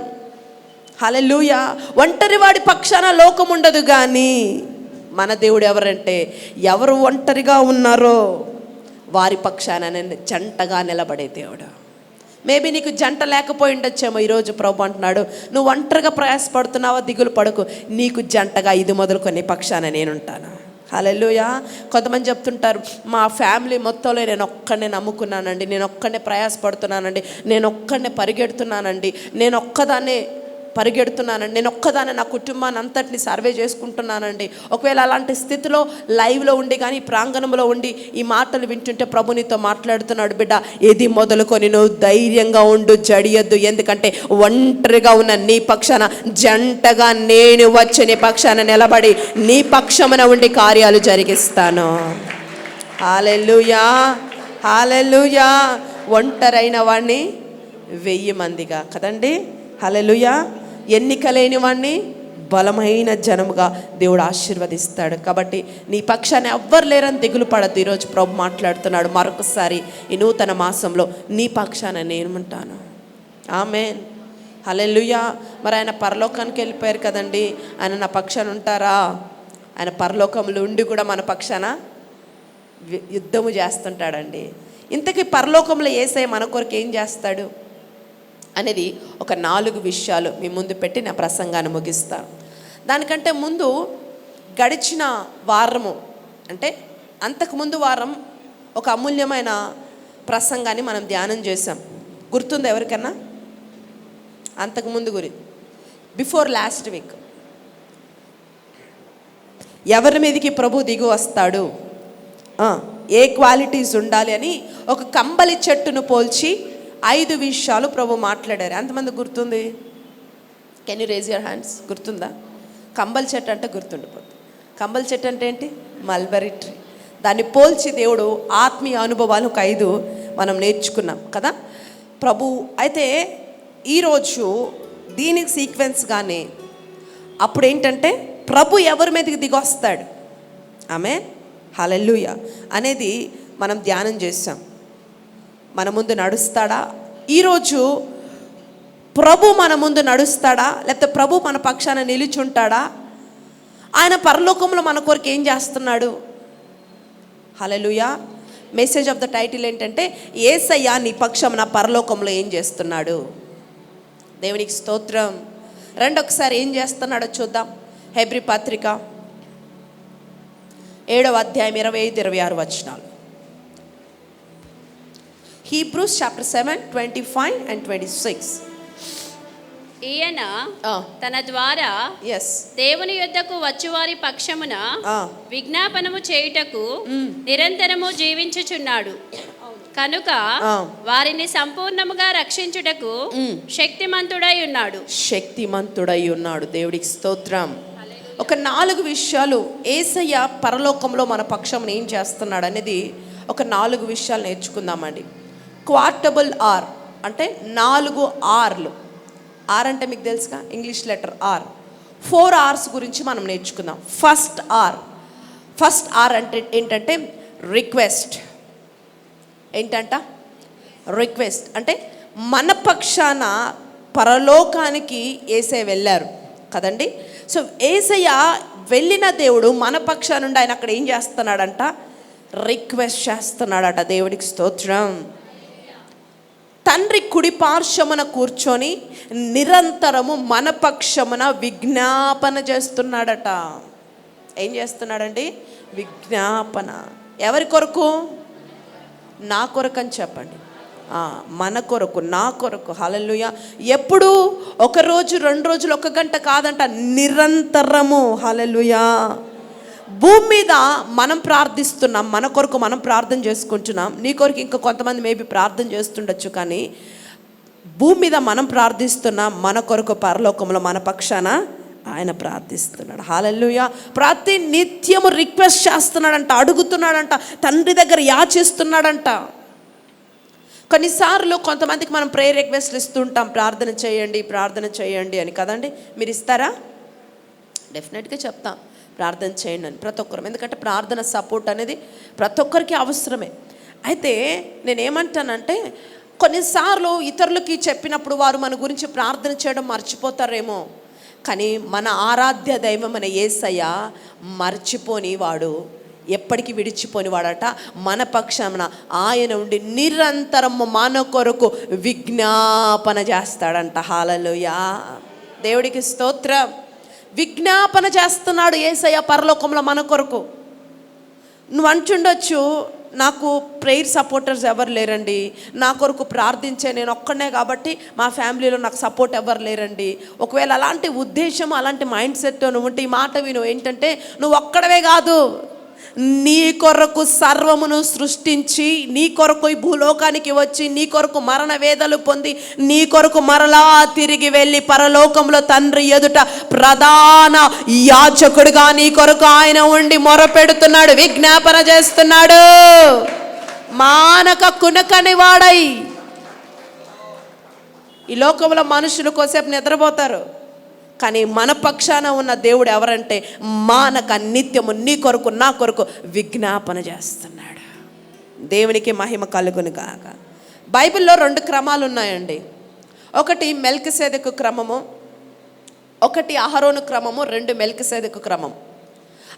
హల్లెలూయా. ఒంటరి వాడి పక్షాన లోకం ఉండదు, కానీ మన దేవుడు ఎవరంటే, ఎవరు ఒంటరిగా ఉన్నారో వారి పక్షాన జంటగా నిలబడే దేవుడు. మేబీ నీకు జంట లేకపోయి ఉండొచ్చేమో. ఈరోజు ప్రభు అంటున్నాడు, నువ్వు ఒంటరిగా ప్రయాసపడుతున్నావా, దిగులు పడకు, నీకు జంటగా ఇది మొదలుకొని పక్షాన నేనుంటాను. హల్లెలూయా. కొంతమంది చెప్తుంటారు, మా ఫ్యామిలీ మొత్తంలో నేను ఒక్కడినే నమ్ముకున్నానండి, నేను ఒక్కడినే ప్రయాసపడుతున్నానండి, నేను ఒక్కడినే పరిగెడుతున్నానండి, నేను ఒక్కదాన్నే పరిగెడుతున్నానండి, నేను ఒక్కదాన్ని నా కుటుంబాన్ని అంతటిని సర్వే చేసుకుంటున్నానండి. ఒకవేళ అలాంటి స్థితిలో లైవ్లో ఉండి కానీ ప్రాంగణంలో ఉండి ఈ మాటలు వింటుంటే ప్రభు నీతో మాట్లాడుతున్నాడు, బిడ్డ ఇది మొదలుకొని నువ్వు ధైర్యంగా ఉండు, జడియొద్దు. ఎందుకంటే ఒంటరిగా ఉన్న నీ పక్షాన జంటగా నేను వచ్చి నీ పక్షాన నిలబడి నీ పక్షమున ఉండి కార్యాలు జరిగిస్తాను. హల్లెలూయా, హల్లెలూయా. ఒంటరైన వాడిని 1000 మందిగా కదండి. హల్లెలూయా. ఎన్నిక లేని వాడిని బలమైన జనముగా దేవుడు ఆశీర్వదిస్తాడు. కాబట్టి నీ పక్షాన్ని ఎవ్వరు లేరని దిగులు పడద్దు. ఈరోజు ప్రభు మాట్లాడుతున్నాడు మరొకసారి, ఈ నూతన మాసంలో నీ పక్షాన నేను ఉంటాను. ఆమేన్, హల్లెలూయా. మరి ఆయన పరలోకానికి వెళ్ళిపోయారు కదండి, ఆయన నా పక్షాన ఉంటారా? ఆయన పరలోకంలో ఉండి కూడా మన పక్షాన యుద్ధము చేస్తుంటాడండి. ఇంతకీ పరలోకంలో యేసయ్య మన కొరకు ఏం చేస్తాడు అనేది ఒక 4 విషయాలు మీ ముందు పెట్టి నా ప్రసంగాన్ని ముగిస్తాను. దానికంటే ముందు గడిచిన వారము అంటే అంతకుముందు వారం ఒక అమూల్యమైన ప్రసంగాన్ని మనం ధ్యానం చేసాం. గుర్తుందా ఎవరికన్నా? అంతకుముందు బిఫోర్ లాస్ట్ వీక్ ఎవరి మీదకి ప్రభు దిగి వస్తాడు, ఏ క్వాలిటీస్ ఉండాలి అని ఒక కంబలి చెట్టును పోల్చి 5 విషయాలు ప్రభు మాట్లాడారు. ఎంతమంది గుర్తుంది? Can you raise your hands? గుర్తుందా? కంబలి చెట్టు అంటే గుర్తుండిపోతుంది. కంబలి చెట్టు అంటే ఏంటి? Mulberry tree. దాన్ని పోల్చి దేవుడు ఆత్మీయ అనుభవాలు ఒక 5 మనం నేర్చుకున్నాం కదా ప్రభు. అయితే ఈరోజు దీనికి సీక్వెన్స్గానే అప్పుడు ఏంటంటే ప్రభు ఎవరి మీదకి దిగొస్తాడు, ఆమేన్, హల్లెలూయా అనేది మనం ధ్యానం చేసాం. మన ముందు నడుస్తాడా? ఈరోజు ప్రభు మన ముందు నడుస్తాడా, లేకపోతే ప్రభు మన పక్షాన నిలుచుంటాడా? ఆయన పరలోకంలో మన కొరకు ఏం చేస్తున్నాడు? హల్లెలూయా. మెసేజ్ ఆఫ్ ద టైటిల్ ఏంటంటే యేసయ్య నీ పక్షం నా పరలోకంలో ఏం చేస్తున్నాడు. దేవునికి స్తోత్రం. రెండొకసారి ఏం చేస్తున్నాడో చూద్దాం. హెబ్రీ పత్రిక 7వ అధ్యాయం 25-26 వచనాలు. Hebrews chapter 7 25 and 26. ఈయన తన ద్వారా దేవుని యొద్దకు వచ్చువారి పక్షమున విజ్ఞాపనము చేయుటకు నిరంతరము జీవించుచున్నాడు కనుక వారిని సంపూర్ణముగా రక్షించుటకు శక్తిమంతుడై ఉన్నాడు. దేవుడికి స్తోత్రం. ఒక 4 విషయాలు యేసయ్య పరలోకంలో మన పక్షం ఏం చేస్తున్నాడు అనేది ఒక 4 విషయాలు నేర్చుకుందామండి. క్వార్టబుల్ ఆర్ అంటే 4 ఆర్లు. ఆర్ అంటే మీకు తెలుసుగా, ఇంగ్లీష్ లెటర్ ఆర్. 4 ఆర్స్ గురించి మనం నేర్చుకుందాం. ఫస్ట్ ఆర్ అంటే ఏంటంటే రిక్వెస్ట్. ఏంటంట? రిక్వెస్ట్ అంటే మన పక్షాన పరలోకానికి యేసయ్య వెళ్ళారు కదండి. సో యేసయ్య వెళ్ళిన దేవుడు మన పక్షాన నుండి ఆయన అక్కడ ఏం చేస్తున్నాడంట? రిక్వెస్ట్ చేస్తున్నాడట. దేవుడికి స్తోత్రం. తండ్రి కుడి పార్శ్వమున కూర్చొని నిరంతరము మన పక్షమున విజ్ఞాపన చేస్తున్నాడట. ఏం చేస్తున్నాడండి? విజ్ఞాపన. ఎవరి కొరకు? నా కొరకు అని చెప్పండి. మన కొరకు, నా కొరకు. హల్లెలూయా. ఎప్పుడు? 1 రోజు 2 రోజులు 1 గంట కాదంట, నిరంతరము. హల్లెలూయా. భూమి మీద మనం ప్రార్థిస్తున్నాం, మన కొరకు మనం ప్రార్థన చేసుకుంటున్నాం. నీ కొరకు ఇంకా కొంతమంది మేబీ ప్రార్థన చేస్తుండొచ్చు, కానీ భూమి మీద మనం ప్రార్థిస్తున్నాం, మన కొరకు పరలోకంలో మన పక్షాన ఆయన ప్రార్థిస్తున్నాడు. హల్లెలూయా. ప్రతి నిత్యము రిక్వెస్ట్ చేస్తున్నాడంట, అడుగుతున్నాడంట, తండ్రి దగ్గర యాచిస్తున్నాడంట. కొన్నిసార్లు కొంతమందికి మనం ప్రేయర్ రిక్వెస్ట్లు ఇస్తుంటాం, ప్రార్థన చేయండి అని కదండి. మీరు ఇస్తారా? డెఫినెట్గా చెప్తాం, ప్రార్థన చేయండి అని ప్రతి ఒక్కరు. ఎందుకంటే ప్రార్థన సపోర్ట్ అనేది ప్రతి ఒక్కరికి అవసరమే. అయితే నేనేమంటానంటే కొన్నిసార్లు ఇతరులకి చెప్పినప్పుడు వారు మన గురించి ప్రార్థన చేయడం మర్చిపోతారేమో, కానీ మన ఆరాధ్య దైవం మన యేసయ్య మర్చిపోని వాడు, ఎప్పటికీ విడిచిపోని వాడట. మన పక్షాన ఆయన ఉండి నిరంతరము మన కొరకు విజ్ఞాపన చేస్తాడంట. హల్లెలూయా. దేవుడికి స్తోత్రం. విజ్ఞాపన చేస్తున్నాడు యేసయ్య పరలోకంలో మన కొరకు. నువ్వు అంటుండొచ్చు, నాకు ప్రేయర్ సపోర్టర్స్ ఎవరు లేరండి, నా కొరకు ప్రార్థించే నేను ఒక్కనే కాబట్టి మా ఫ్యామిలీలో నాకు సపోర్ట్ ఎవరు లేరండి. ఒకవేళ అలాంటి ఉద్దేశం, అలాంటి మైండ్ సెట్తో నువ్వు ఉంటే ఈ మాట విను. ఏంటంటే నువ్వు ఒక్కడవే కాదు, నీ కొరకు సర్వమును సృష్టించి, నీ కొరకు ఈ భూలోకానికి వచ్చి, నీ కొరకు మరణ వేదలు పొంది, నీ కొరకు మరలా తిరిగి వెళ్ళి పరలోకంలో తండ్రి ఎదుట ప్రధాన యాజకుడిగా నీ కొరకు ఆయన ఉండి మొరపెడుతున్నాడు, విజ్ఞాపన చేస్తున్నాడు. మానక కునకని వాడై. ఈ లోకంలో మనుషులు కోసేపు నిద్రపోతారు, కానీ మన పక్షాన ఉన్న దేవుడు ఎవరంటే మానక నిత్యము నీ కొరకు నా కొరకు విజ్ఞాపన చేస్తున్నాడు. దేవునికి మహిమ కలుగును గాక. బైబిల్లో 2 క్రమాలు ఉన్నాయండి. ఒకటి మెల్కిసెదెకు క్రమము, ఒకటి అహరోను క్రమము, 2 మెల్కిసెదెకు క్రమం.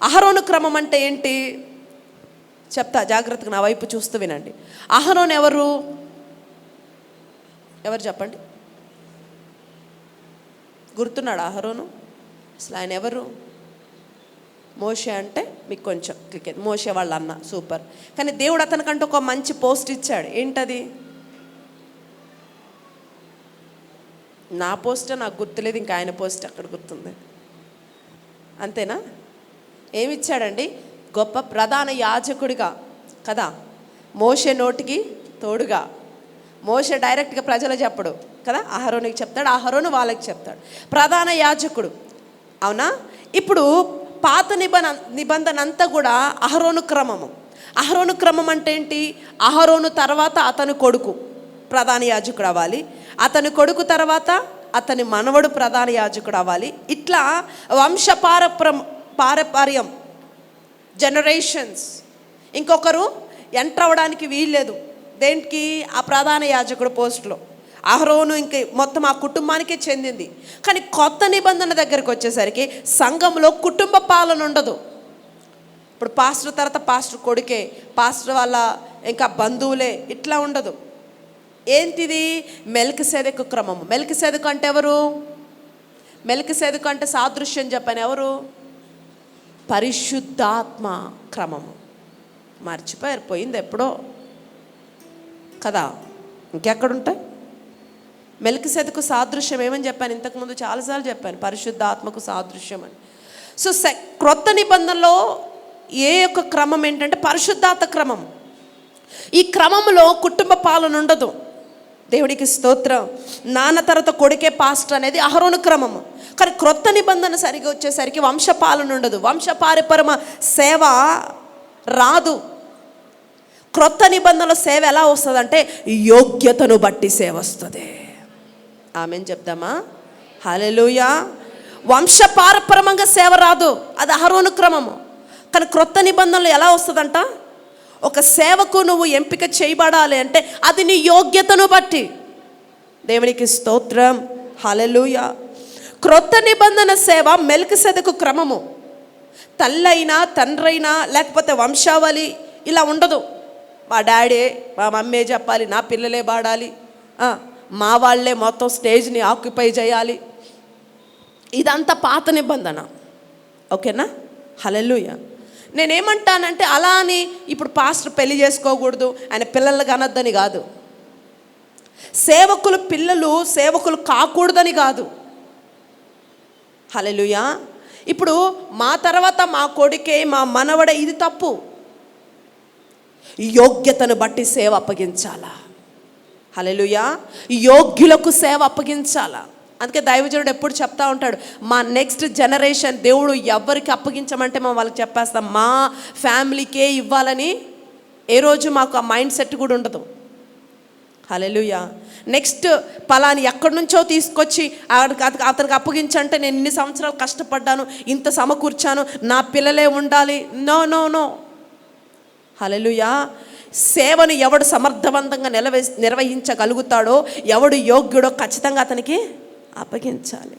అహరోను క్రమం అంటే ఏంటి చెప్తా, జాగ్రత్తగా నా వైపు చూస్తూ వినండి. అహరోను ఎవరు చెప్పండి? గుర్తున్నాడు అహరోను? అసలు ఆయన ఎవరు? మోషే అంటే మీకు కొంచెం క్లిక్, మోషే వాళ్ళ అన్న, సూపర్. కానీ దేవుడు అతనికంటే ఒక మంచి పోస్ట్ ఇచ్చాడు. ఏంటది? నా పోస్ట్ నాకు గుర్తులేదు, ఇంకా ఆయన పోస్ట్ అక్కడ గుర్తుంది, అంతేనా? ఏమిచ్చాడండి? గొప్ప ప్రధాన యాజకుడిగా కదా, మోషే నోటికి తోడుగా. మోషే డైరెక్ట్గా ప్రజలు చెప్పడు కదా, అహరోనుకి చెప్తాడు, అహరోను వాళ్ళకి చెప్తాడు. ప్రధాన యాజకుడు, అవునా? ఇప్పుడు పాత నిబంధన అంతా కూడా అహరోను క్రమము. అహరోను క్రమం అంటే ఏంటి? అహరోను తర్వాత అతని కొడుకు ప్రధాన యాజకుడు అవ్వాలి, అతని కొడుకు తర్వాత అతని మనవడు ప్రధాన యాజకుడు అవ్వాలి. ఇట్లా వంశ పారపర్యం, జనరేషన్స్. ఇంకొకరు ఎంటర్ అవ్వడానికి వీల్లేదు దేనికి? ఆ ప్రధాన యాజకుడు పోస్టులో. అహరోను ఇంక మొత్తం ఆ కుటుంబానికే చెందింది. కానీ కొత్త నిబంధన దగ్గరికి వచ్చేసరికి సంఘంలో కుటుంబ పాలన ఉండదు. ఇప్పుడు పాస్టర్ తర్వాత పాస్టర్ కొడుకే, పాస్టర్ వాళ్ళ ఇంకా బంధువులే, ఇట్లా ఉండదు. ఏంటిది? మెల్కిసెదెకు క్రమము. మెల్కిసెదెకు అంటే ఎవరు? మెల్కిసెదెకు అంటే సాదృశ్యం చెప్పాను, ఎవరు? పరిశుద్ధాత్మ క్రమము. మర్చిపోయారు, పోయింది ఎప్పుడో కదా, ఇంకెక్కడుంటాయి? మెల్కిసెదెకు సాదృశ్యం ఏమని చెప్పాను ఇంతకుముందు, చాలాసార్లు చెప్పాను, పరిశుద్ధాత్మకు సాదృశ్యం అని. సో క్రొత్త నిబంధనలో ఏ యొక్క క్రమం ఏంటంటే పరిశుద్ధాత్మ క్రమం. ఈ క్రమంలో కుటుంబ పాలన ఉండదు. దేవుడికి స్తోత్రం. నాన్న తర్వాత కొడుకే పాస్టర్ అనేది అహరోను క్రమము. కానీ క్రొత్త నిబంధన సరిగా వచ్చేసరికి వంశపాలన ఉండదు, వంశపారపరమ సేవ రాదు. క్రొత్త నిబంధనలో సేవ ఎలా వస్తుందంటే యోగ్యతను బట్టి సేవ వస్తుంది. ఆమెన్ చెప్దామా? హల్లెలూయా. వంశపారపరమంగా సేవ రాదు, అది అహరోను క్రమము. కానీ క్రొత్త నిబంధనలు ఎలా వస్తుందంట? ఒక సేవకు నువ్వు ఎంపిక చేయబడాలి అంటే అది నీ యోగ్యతను బట్టి. దేవునికి స్తోత్రం, హల్లెలూయా. క్రొత్త నిబంధన సేవ మెల్కిసెదెకు క్రమము. తల్లైనా తండ్రైనా లేకపోతే వంశావళి ఇలా ఉండదు. మా డాడీ మా మమ్మీ చెప్పాలి, నా పిల్లలే పాడాలి, మా వాళ్ళే మొత్తం స్టేజ్ని ఆక్యుపై చేయాలి. ఇదంతా పాత నిబంధన. ఓకేనా? హల్లెలూయా. నేనేమంటానంటే అలా అని ఇప్పుడు పాస్టర్ పెళ్లి చేసుకోకూడదు, ఆయన పిల్లలు కనొద్దని కాదు, సేవకులు పిల్లలు సేవకులు కాకూడదని కాదు. హల్లెలూయా. ఇప్పుడు మా తర్వాత మా కొడుకే మా మనవడే, ఇది తప్పు. యోగ్యతను బట్టి సేవ అప్పగించాలా. హల్లెలూయా. యోగ్యులకు సేవ అప్పగించాలా. అందుకే దైవజనుడు ఎప్పుడు చెప్తా ఉంటాడు, మా నెక్స్ట్ జనరేషన్ దేవుడు ఎవరికి అప్పగించమంటే మేము వాళ్ళకి చెప్పేస్తాం, మా ఫ్యామిలీకే ఇవ్వాలని ఏ రోజు మాకు ఆ మైండ్ సెట్ కూడా ఉండదు. హల్లెలూయా. నెక్స్ట్ పలాని ఎక్కడి నుంచో తీసుకొచ్చి అతనికి అప్పగించంటే నేను ఇన్ని సంవత్సరాలు కష్టపడ్డాను, ఇంత సమకూర్చాను, నా పిల్లలే ఉండాలి. No no no. హల్లెలూయా. సేవను ఎవడు సమర్థవంతంగా నిర్వహించగలుగుతాడో, ఎవడు యోగ్యుడో ఖచ్చితంగా అతనికి అప్పగించాలి.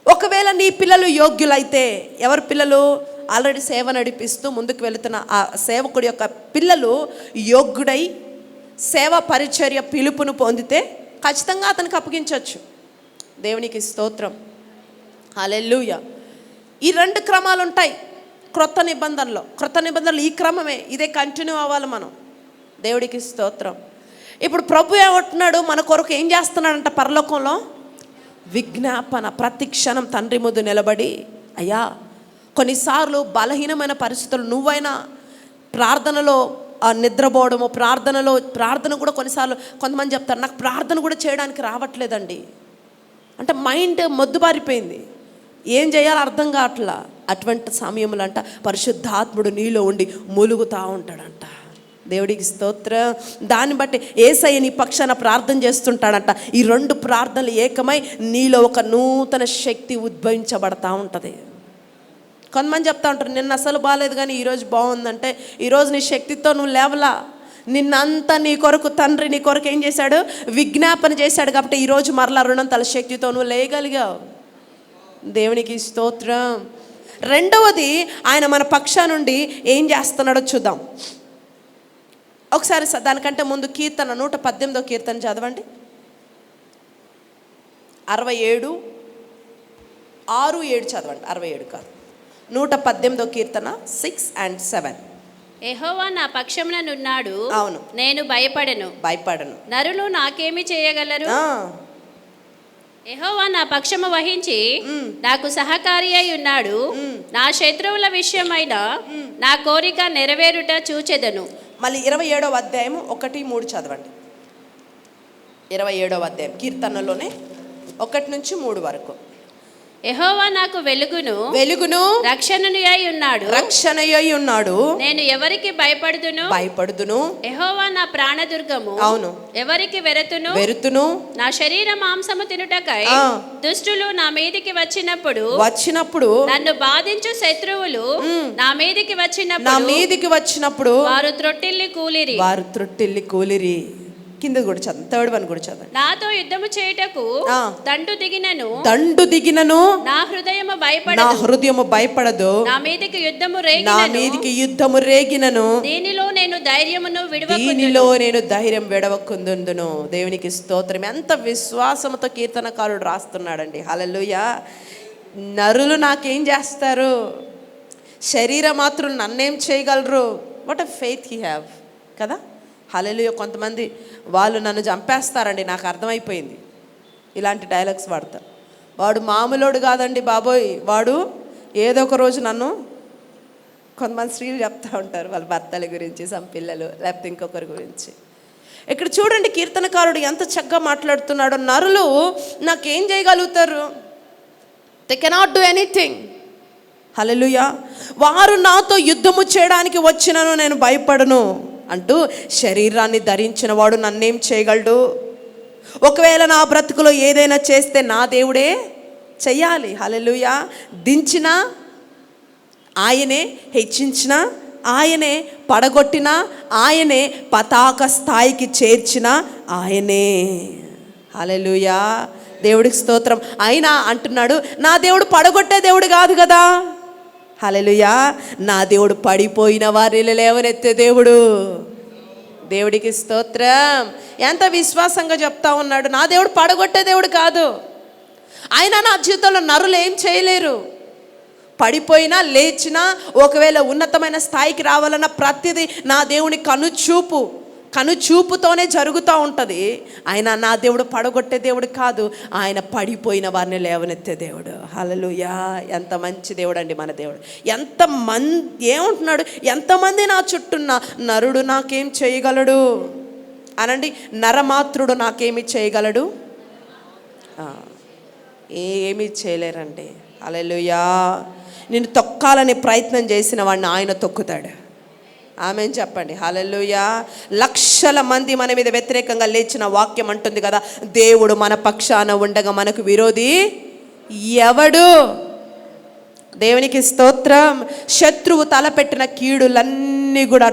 ఒకవేళ నీ పిల్లలు యోగ్యులైతే, ఎవరి పిల్లలు? ఆల్రెడీ సేవ నడిపిస్తూ ముందుకు వెళుతున్న ఆ సేవకుడి యొక్క పిల్లలు యోగ్యుడై సేవ పరిచర్య పిలుపును పొందితే ఖచ్చితంగా అతనికి అప్పగించవచ్చు. దేవునికి స్తోత్రం, హల్లెలూయా. ఈ 2 క్రమాలు ఉంటాయి. క్రొత్త నిబంధనలు ఈ క్రమమే, ఇదే కంటిన్యూ అవ్వాలి మనం. దేవుడికి స్తోత్రం. ఇప్పుడు ప్రభు ఏమంటున్నాడు, మన కొరకు ఏం చేస్తున్నాడంట పరలోకంలో? విజ్ఞాపన. ప్రతి క్షణం తండ్రి ముందు నిలబడి, అయ్యా కొన్నిసార్లు బలహీనమైన పరిస్థితులు, నువ్వైనా ప్రార్థనలో నిద్రపోవడము, ప్రార్థన కూడా కొన్నిసార్లు కొంతమంది చెప్తారు, నాకు ప్రార్థన కూడా చేయడానికి రావట్లేదండి అంటే మైండ్ మొద్దుబారిపోయింది, ఏం చేయాలో అర్థం కావట్లా. అటువంటి సమయంలో అంట పరిశుద్ధాత్ముడు నీలో ఉండి మూలుగుతూ ఉంటాడంట. దేవుడికి స్తోత్రం. దాన్ని బట్టి యేసయ్య నీ పక్షాన ప్రార్థన చేస్తుంటాడంట. ఈ రెండు ప్రార్థనలు ఏకమై నీలో ఒక నూతన శక్తి ఉద్భవించబడతా ఉంటుంది. కొంతమంది చెప్తా ఉంటారు, నిన్న అసలు బాగాలేదు కానీ ఈరోజు బాగుందంటే, ఈరోజు నీ శక్తితో నువ్వు లేవలా. నిన్నంతా నీ కొరకు తండ్రి నీ కొరకు ఏం చేశాడు? విజ్ఞాపన చేశాడు. కాబట్టి ఈరోజు మరలా రుణంతల శక్తితో నువ్వు లేయగలిగావు. దేవునికి స్తోత్రం. రెండవది, ఆయన మన పక్షా నుండి ఏం చేస్తున్నాడో చూద్దాం ఒకసారి. దానికంటే ముందు కీర్తన 118వ కీర్తన చదవండి. 67, 6, 7 చదవండి. 67 కాదు, 118వ కీర్తన 6 and 7. యెహోవా నా పక్షముననున్నాడు, అవును, నేను భయపడను. నరులు నాకేమి చేయగలరు? యెహోవా నా పక్షము వహించి నాకు సహకారి అయి ఉన్నాడు. నా శత్రువుల విషయమైన నా కోరిక నెరవేరుట చూచెదను. మళ్ళీ 27వ అధ్యాయం 1, 3 చదవండి. 27వ అధ్యాయం కీర్తనలోనే 1 నుంచి 3 వరకు. యెహోవా నాకు వెలుగును రక్షణను అయి ఉన్నాడు. నేను ఎవరికి భయపడుదును? యెహోవా నా ప్రాణదుర్గము. అవును. ఎవరికి వెరతును? నా శరీర మాంసము తినుటకై దుష్టులు నా మీదికి వచ్చినప్పుడు నన్ను బాధించు శత్రువులు నా మీదికి వచ్చినప్పుడు వారు త్రొట్టిల్లి కూలిరి. కింద కూడా చదువు, 3rd one కూడా చదువు. నాతో యుద్ధము చేయుటకు దండు దిగినను నా హృదయము భయపడదు. నా మీదికి యుద్ధము రేగినను దీనిలో నేను ధైర్యం విడవకుందును. దేవునికి స్తోత్రం. ఎంత విశ్వాసంతో కీర్తనకారుడు రాస్తున్నాడండి. హల్లెలూయా. నరులు నాకేం చేస్తారు? శరీర మాత్రులు నన్నేం చేయగలరు? What a faith he have కదా. హల్లెలూయా. కొంతమంది వాళ్ళు నన్ను చంపేస్తారండి, నాకు అర్థమైపోయింది. ఇలాంటి డైలాగ్స్ వాడతారు. వాడు మామూలోడు కాదండి బాబోయ్, వాడు ఏదో ఒక రోజు నన్ను, కొంతమంది స్త్రీలు చెప్తూ ఉంటారు వాళ్ళ భర్తల గురించి, పిల్లలు, లేకపోతే ఇంకొకరి గురించి. ఇక్కడ చూడండి కీర్తనకారుడు ఎంత చక్కగా మాట్లాడుతున్నాడో. నరులు నాకేం చేయగలుగుతారు? They cannot do anything. Hallelujah. వారు నాతో యుద్ధము చేయడానికి వచ్చినను నేను భయపడను అంటూ శరీరాన్ని ధరించిన వాడు నన్నేం చేయగలడు? ఒకవేళ నా బ్రతుకులో ఏదైనా చేస్తే నా దేవుడే చెయ్యాలి. హల్లెలూయా. దించినా ఆయనే, హెచ్చించిన ఆయనే, పడగొట్టిన ఆయనే, పతాక స్థాయికి చేర్చిన ఆయనే. హల్లెలూయా. దేవుడికి స్తోత్రం. అయినా అంటున్నాడు, నా దేవుడు పడగొట్టే దేవుడు కాదు కదా. హల్లెలూయా. నా దేవుడు పడిపోయిన వారిని లేవనెత్తే దేవుడు. దేవుడికి స్తోత్రం. ఎంత విశ్వాసంగా చెప్తా ఉన్నాడు. నా దేవుడు పడగొట్టే దేవుడు కాదు. ఆయన నా జీవితంలో నరులు ఏం చేయలేరు. పడిపోయినా లేచినా, ఒకవేళ ఉన్నతమైన స్థాయికి రావాలన్న ప్రతిదీ నా దేవుని కనుచూపుతోనే జరుగుతూ ఉంటుంది. ఆయన నా దేవుడు పడగొట్టే దేవుడు కాదు, ఆయన పడిపోయిన వారిని లేవనెత్తే దేవుడు. హల్లెలూయా. ఎంత మంచి దేవుడు అండి మన దేవుడు. ఏమంటున్నాడు? ఎంతమంది నా చుట్టూన్న నరుడు నాకేం చేయగలడు అనండి. నరమాత్రుడు నాకేమి చేయగలడు? ఏమీ చేయలేరండి. హల్లెలూయా. నిన్ను తొక్కాలని ప్రయత్నం చేసిన వాడిని ఆయన తొక్కుతాడు. ఆమేన్ చెప్పండి. హల్లెలూయా. లక్షల మంది మన మీద వ్యతిరేకంగా లేచిన వాక్యం అంటుంది కదా, దేవుడు మన పక్షాన ఉండగా మనకు విరోధి ఎవడు? దేవునికి స్తోత్రం. శత్రువు తలపెట్టిన కీడులన్నీ కూడా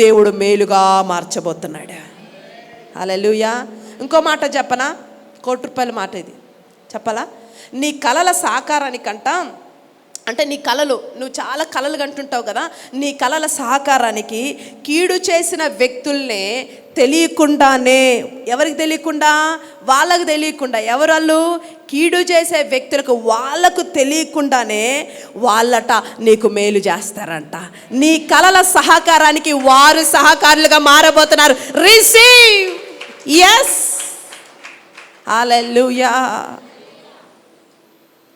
దేవుడు మేలుగా మార్చబోతున్నాడు. హల్లెలూయా. ఇంకో మాట చెప్పనా? ₹1,00,00,000 మాట ఇది చెప్పాలా? నీ కలల సాకారానికంట, అంటే నీ కలలు, నువ్వు చాలా కలలు కంటుంటావు కదా, నీ కలల సహకారానికి కీడు చేసిన వ్యక్తుల్నే తెలియకుండానే, ఎవరికి తెలియకుండా? వాళ్ళకు తెలియకుండా. ఎవరు వాళ్ళు? కీడు చేసే వ్యక్తులకు, వాళ్ళకు తెలియకుండానే వాళ్ళట నీకు మేలు చేస్తారంట. నీ కలల సహకారానికి వారు సహకారులుగా మారబోతున్నారు. రిసీవ్. ఎస్, హల్లెలూయా.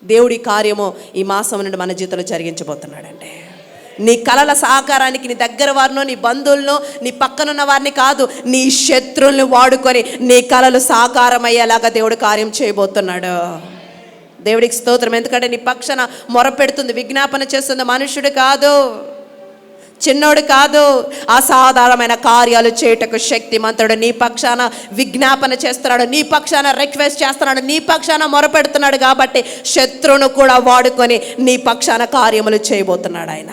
దేవుడి కార్యము ఈ మాసం నుండి మన జీవితంలో జరిగించబోతున్నాడండి. నీ కలల సహకారానికి నీ దగ్గర వారినో, నీ బంధువులను, నీ పక్కనున్న వారిని కాదు, నీ శత్రువుల్ని వాడుకొని నీ కలలు సాకారం అయ్యేలాగా దేవుడు కార్యం చేయబోతున్నాడు. దేవుడికి స్తోత్రం. ఎందుకంటే నీ పక్షాన మొరపెడుతుంది, విజ్ఞాపన చేస్తుంది మనుషుడు కాదు, చిన్నోడు కాదు. అసాధారణమైన కార్యాలు చేయుటకు శక్తిమంతుడు నీ పక్షాన విజ్ఞాపన చేస్తున్నాడు, నీ పక్షాన రిక్వెస్ట్ చేస్తున్నాడు, నీ పక్షాన మొరపెడుతున్నాడు. కాబట్టి శత్రువును కూడా వాడుకొని నీ పక్షాన కార్యములు చేయబోతున్నాడు ఆయన.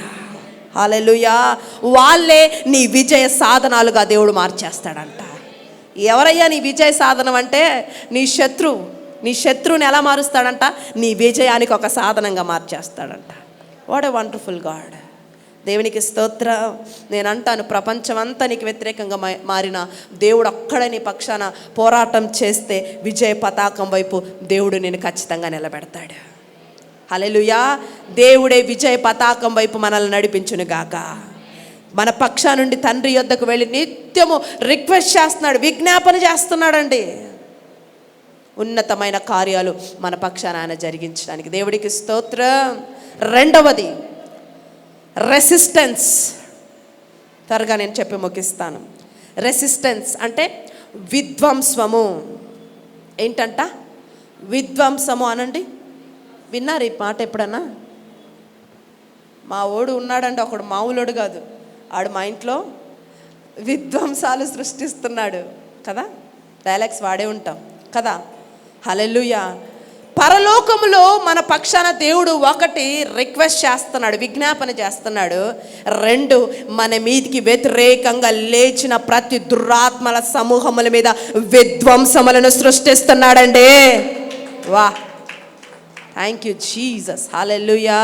హల్లెలూయా. వాళ్ళే నీ విజయ సాధనాలుగా దేవుడు మార్చేస్తాడంట. ఎవరయ్యా నీ విజయ సాధనం అంటే? నీ శత్రువు. నీ శత్రువుని ఎలా మారుస్తాడంట? నీ విజయానికి ఒక సాధనంగా మార్చేస్తాడంట. What a wonderful God. దేవునికి స్తోత్రం. నేను అంటాను, ప్రపంచమంతా నీకు వ్యతిరేకంగా మారిన దేవుడు ఒక్కడే నీ పక్షాన పోరాటం చేస్తే విజయ పతాకం వైపు దేవుడు నేను ఖచ్చితంగా నిలబెడతాడు. హల్లెలూయా. దేవుడే విజయ పతాకం వైపు మనల్ని నడిపించును గాక. మన పక్షా నుండి తండ్రి యొద్దకు వెళ్ళి నిత్యము రిక్వెస్ట్ చేస్తున్నాడు, విజ్ఞాపన చేస్తున్నాడండి. ఉన్నతమైన కార్యాలు మన పక్షాన ఆయన జరిగించడానికి. దేవుడికి స్తోత్రం. రెండవది రెసిస్టెన్స్. త్వరగా నేను చెప్పి ముగిస్తాను. రెసిస్టెన్స్ అంటే విధ్వంసము. ఏంటంట? విధ్వంసము అనండి. విన్నారు ఈ మాట ఎప్పుడన్నా? మా ఓడు ఉన్నాడండి, ఒకడు మామూలుడు కాదు. ఆడు మా ఇంట్లో విధ్వంసాలు సృష్టిస్తున్నాడు కదా. డైలాగ్స్ వాడే ఉంటాం కదా. హల్లెలూయా. పరలోకములో మన పక్షాన దేవుడు ఒకటి రిక్వెస్ట్ చేస్తున్నాడు, విజ్ఞాపన చేస్తున్నాడు. రెండు, మన మీదికి వ్యతిరేకంగా లేచిన ప్రతి దురాత్మల సమూహముల మీద విధ్వంసములను సృష్టిస్తున్నాడండి. వా, థ్యాంక్ యూ జీసస్. హల్లెలూయా.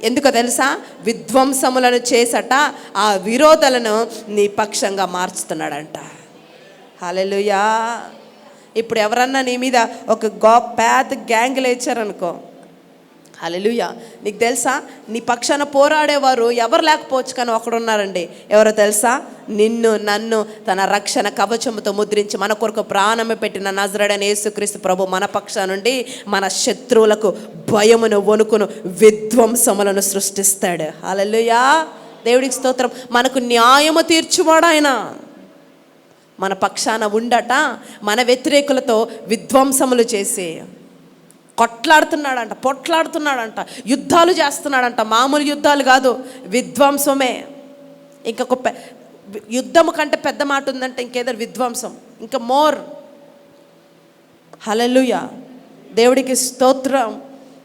ఎందుకో తెలుసా? విధ్వంసములను చేసట ఆ విరోధులను నీ పక్షంగా మార్చుతున్నాడంట. హల్లెలూయా. ఇప్పుడు ఎవరన్నా నీ మీద ఒక పెద్ద గ్యాంగ్ లేచారనుకో, హల్లెలూయా, నీకు తెలుసా నీ పక్షాన పోరాడేవారు ఎవరు లేకపోవచ్చు, కానీ ఒకడున్నారండి. ఎవరో తెలుసా? నిన్ను నన్ను తన రక్షణ కవచముతో ముద్రించి మన కొరకు ప్రాణము పెట్టిన నజరేయుడైన యేసుక్రీస్తు ప్రభు మన పక్షా నుండి మన శత్రువులకు భయమును, వణుకును, విధ్వంసములను సృష్టిస్తాడు. హల్లెలూయా. దేవుడికి స్తోత్రం. మనకు న్యాయము తీర్చువాడు ఆయన. మన పక్షాన ఉండట మన వ్యతిరేకులతో విధ్వంసములు చేసి కొట్లాడుతున్నాడంట, పొట్లాడుతున్నాడంట, యుద్ధాలు చేస్తున్నాడంట. మామూలు యుద్ధాలు కాదు, విధ్వంసమే. ఇంకొక యుద్ధము కంటే పెద్ద మాట ఉందంటే ఇంకేదో విధ్వంసం, ఇంకా మోర్. హల్లెలూయా. దేవుడికి స్తోత్రం.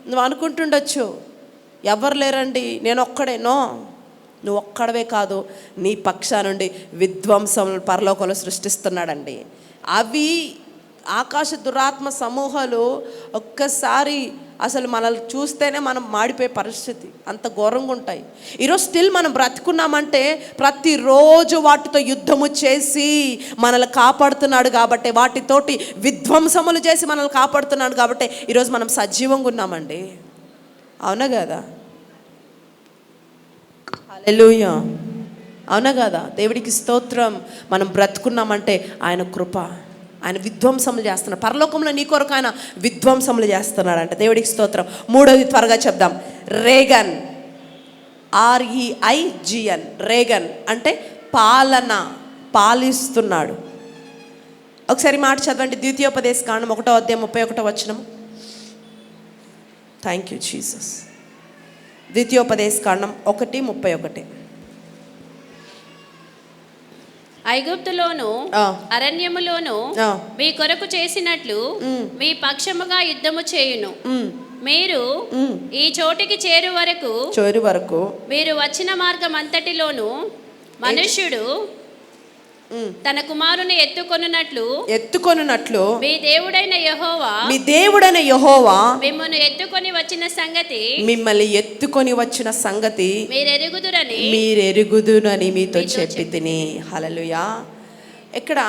నువ్వు అనుకుంటుండొచ్చు, ఎవరు లేరండి, నేను ఒక్కడే. నో, నువ్వు ఒక్కడవే కాదు, నీ పక్షా నుండి విధ్వంసం పరలోకంలో సృష్టిస్తున్నాడండి. అవి ఆకాశ దురాత్మ సమూహాలు ఒక్కసారి అసలు మనల్ని చూస్తేనే మనం మాడిపోయే పరిస్థితి, అంత ఘోరంగా ఉంటాయి. ఈరోజు స్టిల్ మనం బ్రతుకున్నామంటే ప్రతిరోజు వాటితో యుద్ధము చేసి మనల్ని కాపాడుతున్నాడు కాబట్టి, వాటితోటి విధ్వంసములు చేసి మనల్ని కాపాడుతున్నాడు కాబట్టి ఈరోజు మనం సజీవంగా ఉన్నామండి. అవునా కదా? హల్లెలూయా. అవునా కదా? దేవుడికి స్తోత్రం. మనం బ్రతుకున్నామంటే ఆయన కృప. ఆయన విధ్వంసములు చేస్తున్నాడు. పరలోకంలో నీ కొరకు ఆయన విధ్వంసములు చేస్తున్నాడంట. దేవుడికి స్తోత్రం. మూడోది త్వరగా చెప్దాం. రేగన్. REIGN. రేగన్ అంటే పాలన, పాలిస్తున్నాడు. ఒకసారి మాట చదవండి. ద్వితీయోపదేశ కాండం 1వ అధ్యాయం 31వ వచనం. Thank you Jesus. ద్వితీయోపదేశ కాండం 1:31. ఐగుప్తులోను అరణ్యములోను మీ కొరకు చేసినట్లు మీ పక్షముగా యుద్ధము చేయును. మీరు ఈ చోటికి చేరు వరకు మీరు వచ్చిన మార్గం అంతటిలోను మనుష్యుడు తన కుమారుని ఎత్తుకొనున్నట్లు మీ దేవుడైన యెహోవా మిమ్మల్ని ఎత్తుకొని వచ్చిన సంగతి మీరెరుగుదురని మీతో చెప్పి తిని. హల్లెలూయా. ఇక్కడ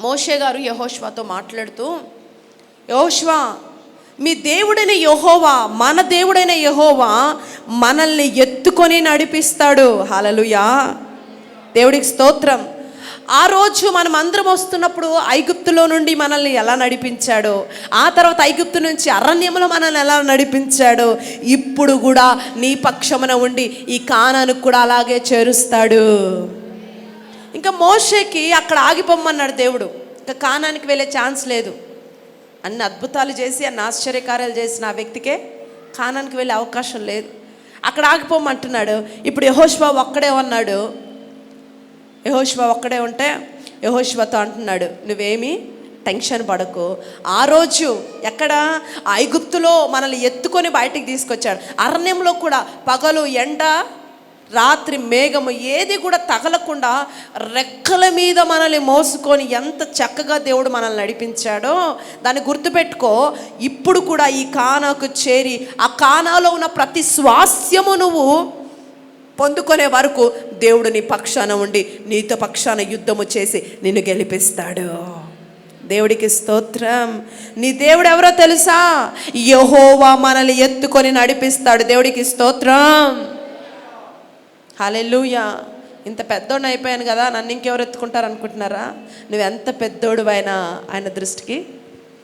మోషే గారు యెహోషువతో మాట్లాడుతూ, యెహోషువా, మీ దేవుడైన యెహోవా, మన దేవుడైన యెహోవా మనల్ని ఎత్తుకొని నడిపిస్తాడు. హల్లెలూయా, దేవుడికి స్తోత్రం. ఆ రోజు మనం అందరం వస్తున్నప్పుడు ఐగుప్తులో నుండి మనల్ని ఎలా నడిపించాడో, ఆ తర్వాత ఐగుప్తు నుంచి అరణ్యంలో మనల్ని ఎలా నడిపించాడో, ఇప్పుడు కూడా నీ పక్షమున ఉండి ఈ కానానుకు కూడా అలాగే చేరుస్తాడు. ఇంకా మోషేకి అక్కడ ఆగిపోమ్మన్నాడు దేవుడు. ఇంకా కానానికి వెళ్ళే ఛాన్స్ లేదు. అన్ని అద్భుతాలు చేసి అన్ని ఆశ్చర్యకార్యాలు చేసిన ఆ వ్యక్తికే కానానికి వెళ్ళే అవకాశం లేదు. అక్కడ ఆగిపోమంటున్నాడు. ఇప్పుడు యెహోషువ ఒక్కడే ఉన్నాడు. యెహోషువ ఒక్కడే ఉంటే యెహోషువతో అంటున్నాడు, నువ్వేమీ టెన్షన్ పడకు. ఆ రోజు ఎక్కడ ఐగుప్తులో మనల్ని ఎత్తుకొని బయటికి తీసుకొచ్చాడు. అరణ్యంలో కూడా పగలు ఎండ, రాత్రి మేఘము ఏది కూడా తగలకుండా రెక్కల మీద మనల్ని మోసుకొని ఎంత చక్కగా దేవుడు మనల్ని నడిపించాడో దాన్ని గుర్తుపెట్టుకో. ఇప్పుడు కూడా ఈ కానాకు చేరి ఆ కానాలో ఉన్న ప్రతి స్వాస్యము నువ్వు పొందుకునే వరకు దేవుడు నీ పక్షాన ఉండి నీతో పక్షాన యుద్ధము చేసి నిన్ను గెలిపిస్తాడు. దేవుడికి స్తోత్రం. నీ దేవుడు ఎవరో తెలుసా? యెహోవా మనల్ని ఎత్తుకొని నడిపిస్తాడు. దేవుడికి స్తోత్రం. హల్లెలూయా. ఇంత పెద్దోడిని అయిపోయాను కదా, నన్ను ఇంకెవరు ఎత్తుకుంటారు అనుకుంటున్నారా? నువ్వెంత పెద్దోడువైనా ఆయన దృష్టికి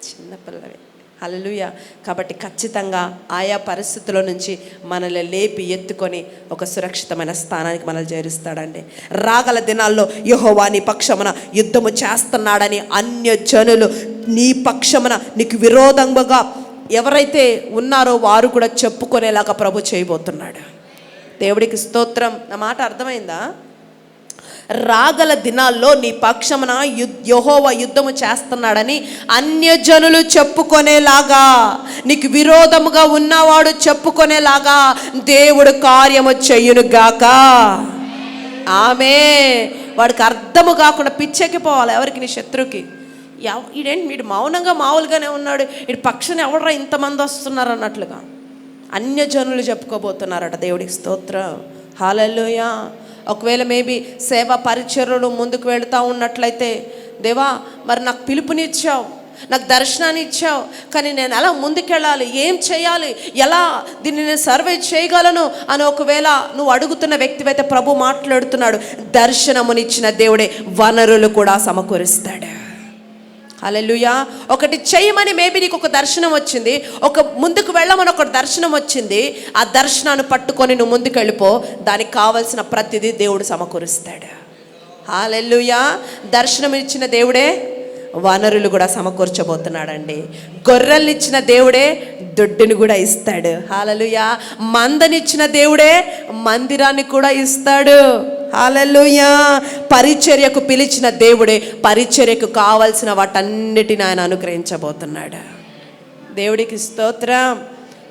చిన్నపిల్లవి. హల్లెలూయా. కాబట్టి ఖచ్చితంగా ఆయా పరిస్థితుల నుంచి మనల్ని లేపి ఎత్తుకొని ఒక సురక్షితమైన స్థానానికి మనల్ని చేరుస్తాడండి. రాగల దినాల్లో యెహోవా నీ పక్షమున యుద్ధము చేస్తున్నాడని అన్యజనులు నీ పక్షమున నీకు విరోధంగా ఎవరైతే ఉన్నారో వారు కూడా చెప్పుకునేలాగా ప్రభు చేయబోతున్నాడు. దేవుడికి స్తోత్రం. నా మాట అర్థమైందా? రాగల దినాల్లో నీ పక్షమున యెహోవా యుద్ధము చేస్తున్నాడని అన్యజనులు చెప్పుకొనేలాగా, నీకు విరోధముగా ఉన్నవాడు చెప్పుకొనేలాగా దేవుడు కార్యము చెయ్యునుగాక. ఆమె వాడికి అర్థము కాకుండా పిచ్చెక్కిపోవాలి. ఎవరికి? నీ శత్రువుకి. ఈడేంటి వీడు మౌనంగా మామూలుగానే ఉన్నాడు, వీడి పక్షాన ఎవడరా ఇంతమంది వస్తున్నారు అన్నట్లుగా అన్యజనులు చెప్పుకోబోతున్నారట. దేవుడికి స్తోత్రం. హల్లెలూయా. ఒకవేళ మేబీ సేవా పరిచర్యలు ముందుకు వెళుతూ ఉన్నట్లయితే, దేవా మరి నాకు పిలుపునిచ్చావు, నాకు దర్శనాన్ని ఇచ్చావు, కానీ నేను ఎలా ముందుకెళ్ళాలి, ఏం చేయాలి, ఎలా దీన్ని నేను సర్వే చేయగలను అని ఒకవేళ నువ్వు అడుగుతున్న వ్యక్తివైతే ప్రభు మాట్లాడుతున్నాడు. దర్శనమునిచ్చిన దేవుడే వనరులు కూడా సమకూరుస్తాడు. హల్లెలూయా. ఒకటి చేయమని మేబీ నీకు ఒక దర్శనం వచ్చింది, ఒక ముందుకు వెళ్ళమని ఒక దర్శనం వచ్చింది. ఆ దర్శనాన్ని పట్టుకొని నువ్వు ముందుకు వెళ్ళిపో, దానికి కావలసిన ప్రతిదీ దేవుడు సమకూరుస్తాడు. హల్లెలూయా. దర్శనం ఇచ్చిన దేవుడే వనరులు కూడా సమకూర్చబోతున్నాడండి. గొర్రెల్ని ఇచ్చిన దేవుడే దొడ్డుని కూడా ఇస్తాడు. హల్లెలూయా. మందనిచ్చిన దేవుడే మందిరాన్ని కూడా ఇస్తాడు. హల్లెలూయా. పరిచర్యకు పిలిచిన దేవుడే పరిచర్యకు కావలసిన వాటన్నిటిని ఆయన అనుగ్రహించబోతున్నాడు. దేవుడికి స్తోత్రం.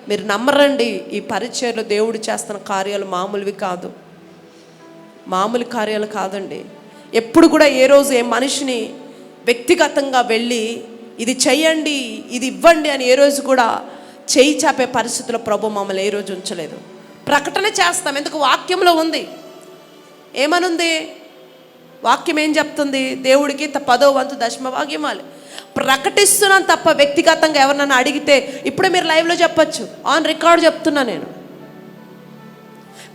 మీరు నమ్మరండి, ఈ పరిచర్యలో దేవుడు చేస్తున్న కార్యాలు మామూలువి కాదు, మామూలు కార్యాలు కాదండి. ఎప్పుడు కూడా ఏ రోజు ఏ మనిషిని వ్యక్తిగతంగా వెళ్ళి ఇది చెయ్యండి, ఇది ఇవ్వండి అని ఏ రోజు కూడా చేయి చాపే పరిస్థితిలో ప్రభు మమ్మల్ని ఏ రోజు ఉంచలేదు. ప్రకటన చేస్తాం, ఎందుకు? వాక్యంలో ఉంది. ఏమనుంది? వాక్యం ఏం చెప్తుంది? దేవుడికి 10వ వంతు దశమభాగం ఇవ్వాలి. ప్రకటిస్తున్నాను తప్ప వ్యక్తిగతంగా ఎవరినైనా అడిగితే ఇప్పుడే మీరు లైవ్లో చెప్పచ్చు, ఆన్ రికార్డ్ చెప్తున్నా నేను.